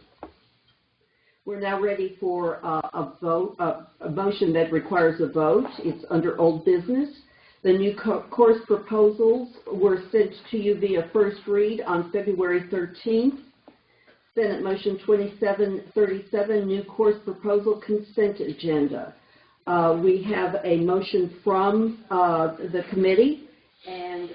We're now ready for a vote, a motion that requires a vote. It's under old business. The new course proposals were sent to you via first read on February 13th. Senate Motion 2737, new course proposal consent agenda. We have a motion from the committee and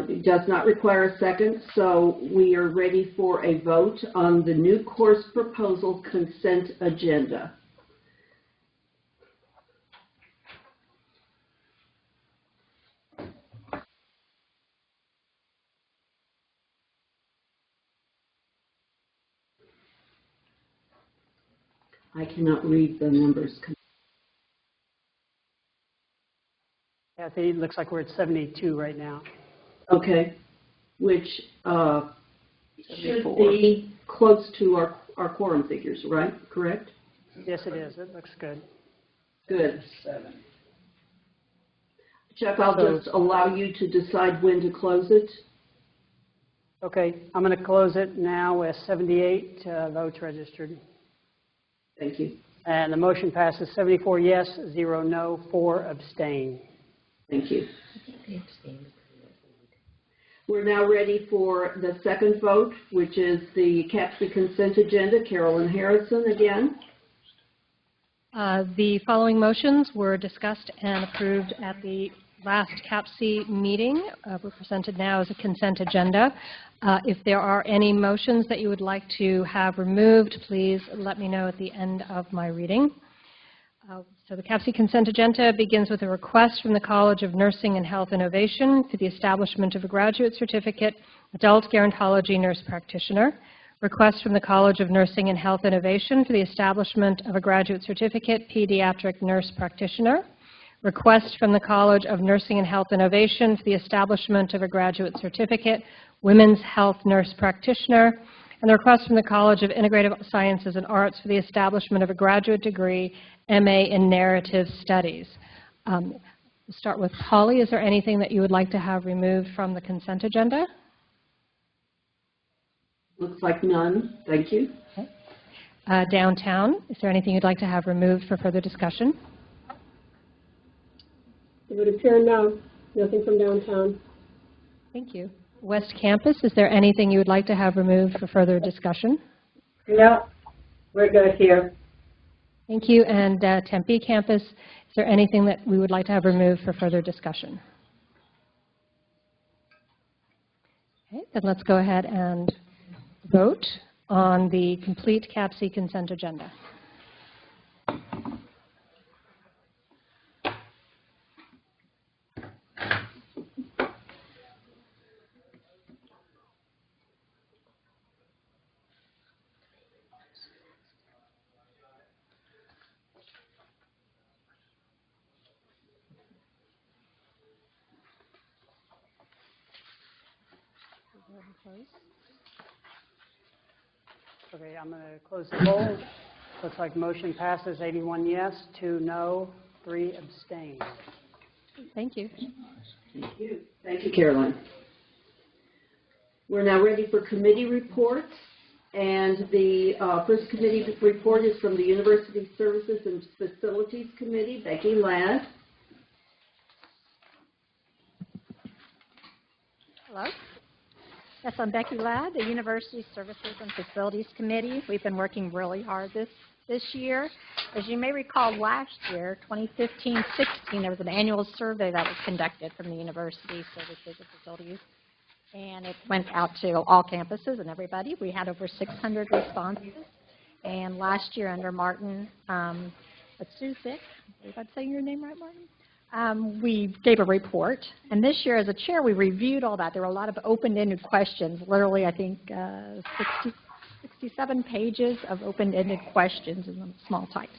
it does not require a second, so we are ready for a vote on the new course proposal consent agenda. I cannot read the numbers. Kathy, it looks like we're at 72 right now. Okay, which should be close to our quorum figures, right? Correct? Yes, it is. It looks good. Good. Chuck, I'll just allow you to decide when to close it. Okay, I'm going to close it now with 78 votes registered. Thank you. And the motion passes 74 yes, 0 no, 4 abstain. Thank you. We're now ready for the second vote, which is the CAPC consent agenda. Carolyn Harrison again. The following motions were discussed and approved at the last CAPC meeting. Were presented now as a consent agenda. If there are any motions that you would like to have removed, please let me know at the end of my reading. So the CAPC consent agenda begins with a request from the College of Nursing and Health Innovation for the establishment of a graduate certificate, adult gerontology nurse practitioner. Request from the College of Nursing and Health Innovation for the establishment of a graduate certificate, pediatric nurse practitioner. Request from the College of Nursing and Health Innovation for the establishment of a graduate certificate, women's health nurse practitioner. And the request from the College of Integrative Sciences and Arts for the establishment of a graduate degree, MA in Narrative Studies. We'll start with Holly. Is there anything that you would like to have removed from the consent agenda? Looks like none. Thank you. Okay. Downtown, is there anything you'd like to have removed for further discussion? It would appear no, nothing from downtown. Thank you. West Campus, is there anything you would like to have removed for further discussion? No, we're good here. Thank you. And Tempe Campus, is there anything that we would like to have removed for further discussion? Okay, then let's go ahead and vote on the complete CAPC consent agenda. Okay, I'm going to close the poll. Looks like motion passes 81 yes, 2 no, 3 abstain. Thank you. Thank you. Thank you, Caroline. We're now ready for committee reports. And the first committee report is from the University Services and Facilities Committee, Becky Ladd. Hello. Yes, I'm Becky Ladd, the University Services and Facilities Committee. We've been working really hard this year. As you may recall, last year, 2015-16, there was an annual survey that was conducted from the University Services and Facilities, and it went out to all campuses and everybody. We had over 600 responses, and last year under Martin Batsuzik, if I'm saying your name right, Martin? We gave a report, and this year as a chair we reviewed all that. There were a lot of open-ended questions, literally I think 67 pages of open-ended questions in small types.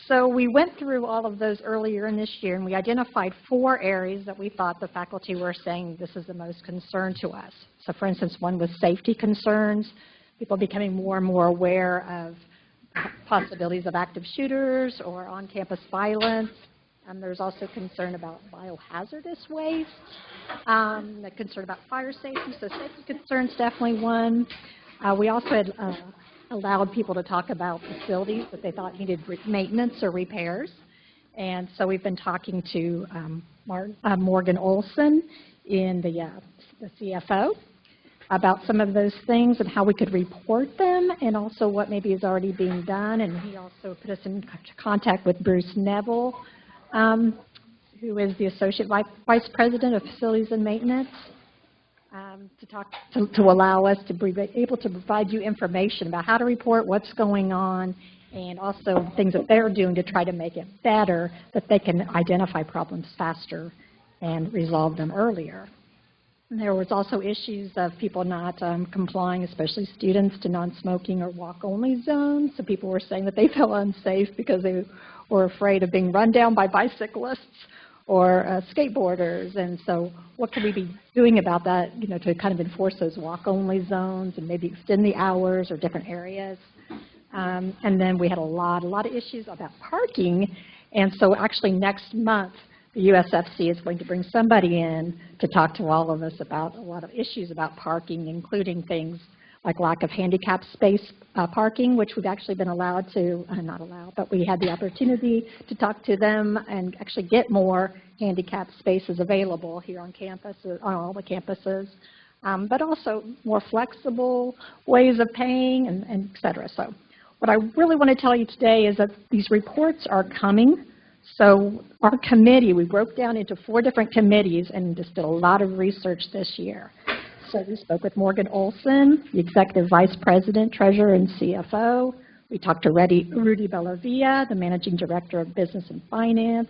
So we went through all of those earlier in this year, and we identified 4 areas that we thought the faculty were saying this is the most concern to us. So for instance, one was safety concerns, people becoming more and more aware of possibilities of active shooters or on-campus violence. There's also concern about biohazardous waste, the concern about fire safety, so safety concerns definitely one. We also had allowed people to talk about facilities that they thought needed maintenance or repairs. And so we've been talking to Morgan Olson in the CFO about some of those things and how we could report them, and also what maybe is already being done. And he also put us in contact with Bruce Neville, who is the Associate Vice President of Facilities and Maintenance, to allow us to be able to provide you information about how to report what's going on, and also things that they're doing to try to make it better, that they can identify problems faster and resolve them earlier. There was also issues of people not complying, especially students, to non-smoking or walk-only zones. So people were saying that they felt unsafe because they were afraid of being run down by bicyclists or skateboarders. And so what can we be doing about that, to kind of enforce those walk-only zones and maybe extend the hours or different areas? And then we had a lot of issues about parking. And so actually next month, the USFC is going to bring somebody in to talk to all of us about a lot of issues about parking, including things like lack of handicap space parking, which we've actually been allowed to, not allowed, but we had the opportunity to talk to them and actually get more handicap spaces available here on campus, on all the campuses, but also more flexible ways of paying and et cetera. So what I really want to tell you today is that these reports are coming. So our committee, we broke down into 4 different committees and just did a lot of research this year. So we spoke with Morgan Olson, the Executive Vice President, Treasurer, and CFO. We talked to Rudy Bellavia, the Managing Director of Business and Finance.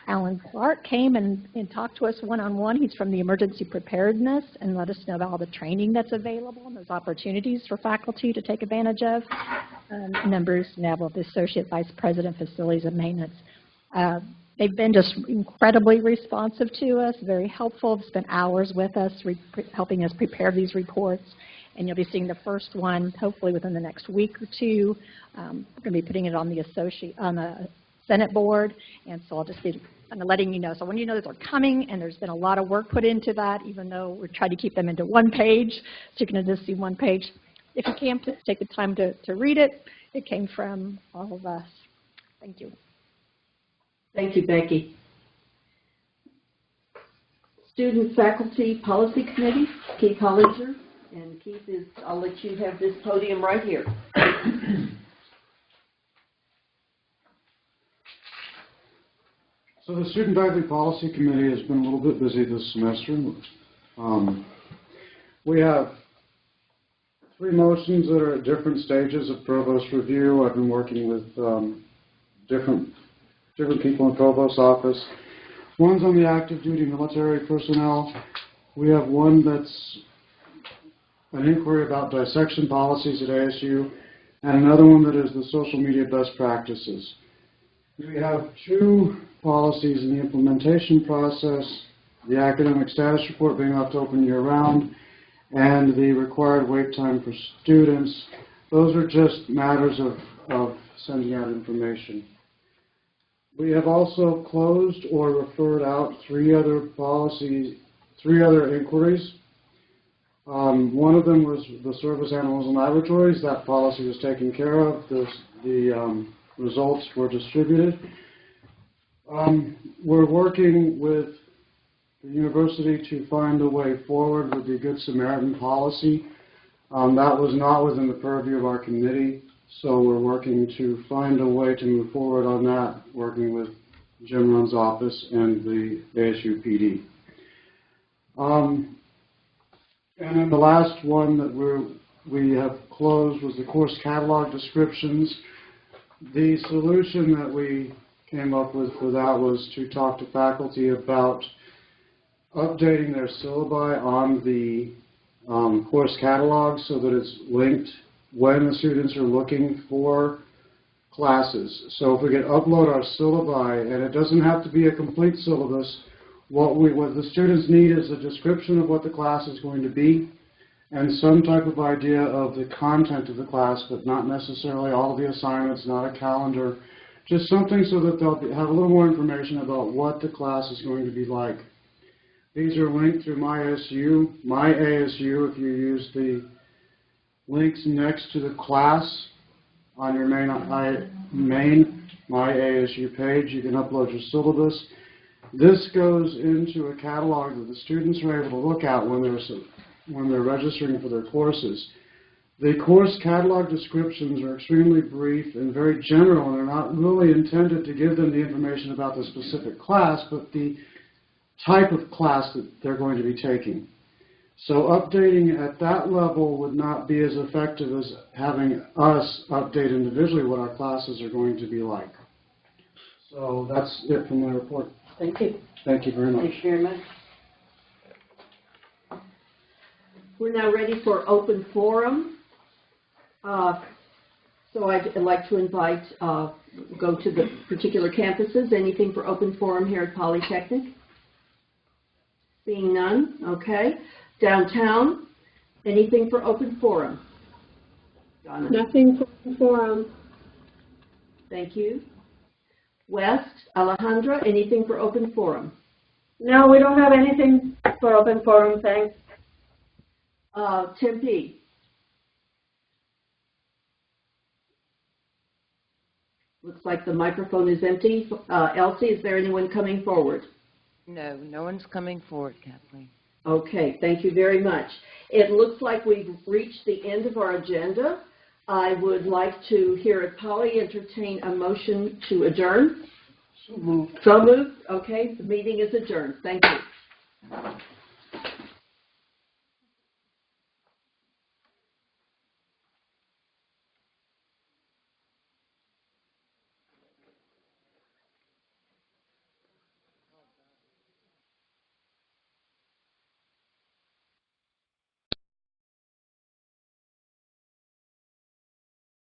Alan Clark came and talked to us one-on-one. He's from the Emergency Preparedness and let us know about all the training that's available and those opportunities for faculty to take advantage of. And then Bruce Neville, the Associate Vice President, Facilities and Maintenance. They've been just incredibly responsive to us, very helpful. They've spent hours with us, helping us prepare these reports. And you'll be seeing the first one hopefully within the next week or two. We're going to be putting it on the Senate board, and so I'll just be kind of letting you know. So when you know that they're coming, and there's been a lot of work put into that, even though we're trying to keep them into one page, so you can just see one page. If you can, please take the time to read it. It came from all of us. Thank you. Thank you, Becky. Student Faculty Policy Committee, Keith Hollinger. And Keith, I'll let you have this podium right here. So the Student Faculty Policy Committee has been a little bit busy this semester. We have 3 motions that are at different stages of provost review. I've been working with different people in provost's office. One's on the active duty military personnel. We have one that's an inquiry about dissection policies at ASU, and another one that is the social media best practices. We have 2 policies in the implementation process, the academic status report being left open year-round, and the required wait time for students. Those are just matters of sending out information. We have also closed or referred out 3 other policies, 3 other inquiries. One of them was the service animals and laboratories. That policy was taken care of. The results were distributed. We're working with the university to find a way forward with the Good Samaritan policy. That was not within the purview of our committee, so we're working to find a way to move forward on that, working with Jim Run's office and the ASU PD. And then the last one that we have closed was the course catalog descriptions. The solution that we came up with for that was to talk to faculty about updating their syllabi on the course catalog so that it's linked when the students are looking for classes. So if we could upload our syllabi, and it doesn't have to be a complete syllabus, what the students need is a description of what the class is going to be and some type of idea of the content of the class, but not necessarily all of the assignments, not a calendar, just something so that they'll have a little more information about what the class is going to be like. These are linked through MyASU. MyASU, if you use the links next to the class on your main MyASU page, you can upload your syllabus. This goes into a catalog that the students are able to look at when they're registering for their courses. The course catalog descriptions are extremely brief and very general, and they're not really intended to give them the information about the specific class, but the type of class that they're going to be taking. So updating at that level would not be as effective as having us update individually what our classes are going to be like. So that's it from my report. Thank you. Thank you very much. Thank you very much. We're now ready for open forum. So I'd like to invite, go to the particular campuses. Anything for open forum here at Polytechnic? Seeing none, okay. Downtown, anything for open forum? Donna? Nothing for open forum. Thank you. West, Alejandra, anything for open forum? No, we don't have anything for open forum, thanks. Tempe? Looks like the microphone is empty. Elsie, is there anyone coming forward? No, no one's coming forward, Kathleen. Okay, thank you very much. It looks like we've reached the end of our agenda. I would like to, here at Poly, entertain a motion to adjourn. So moved. So moved. Okay, the meeting is adjourned. Thank you.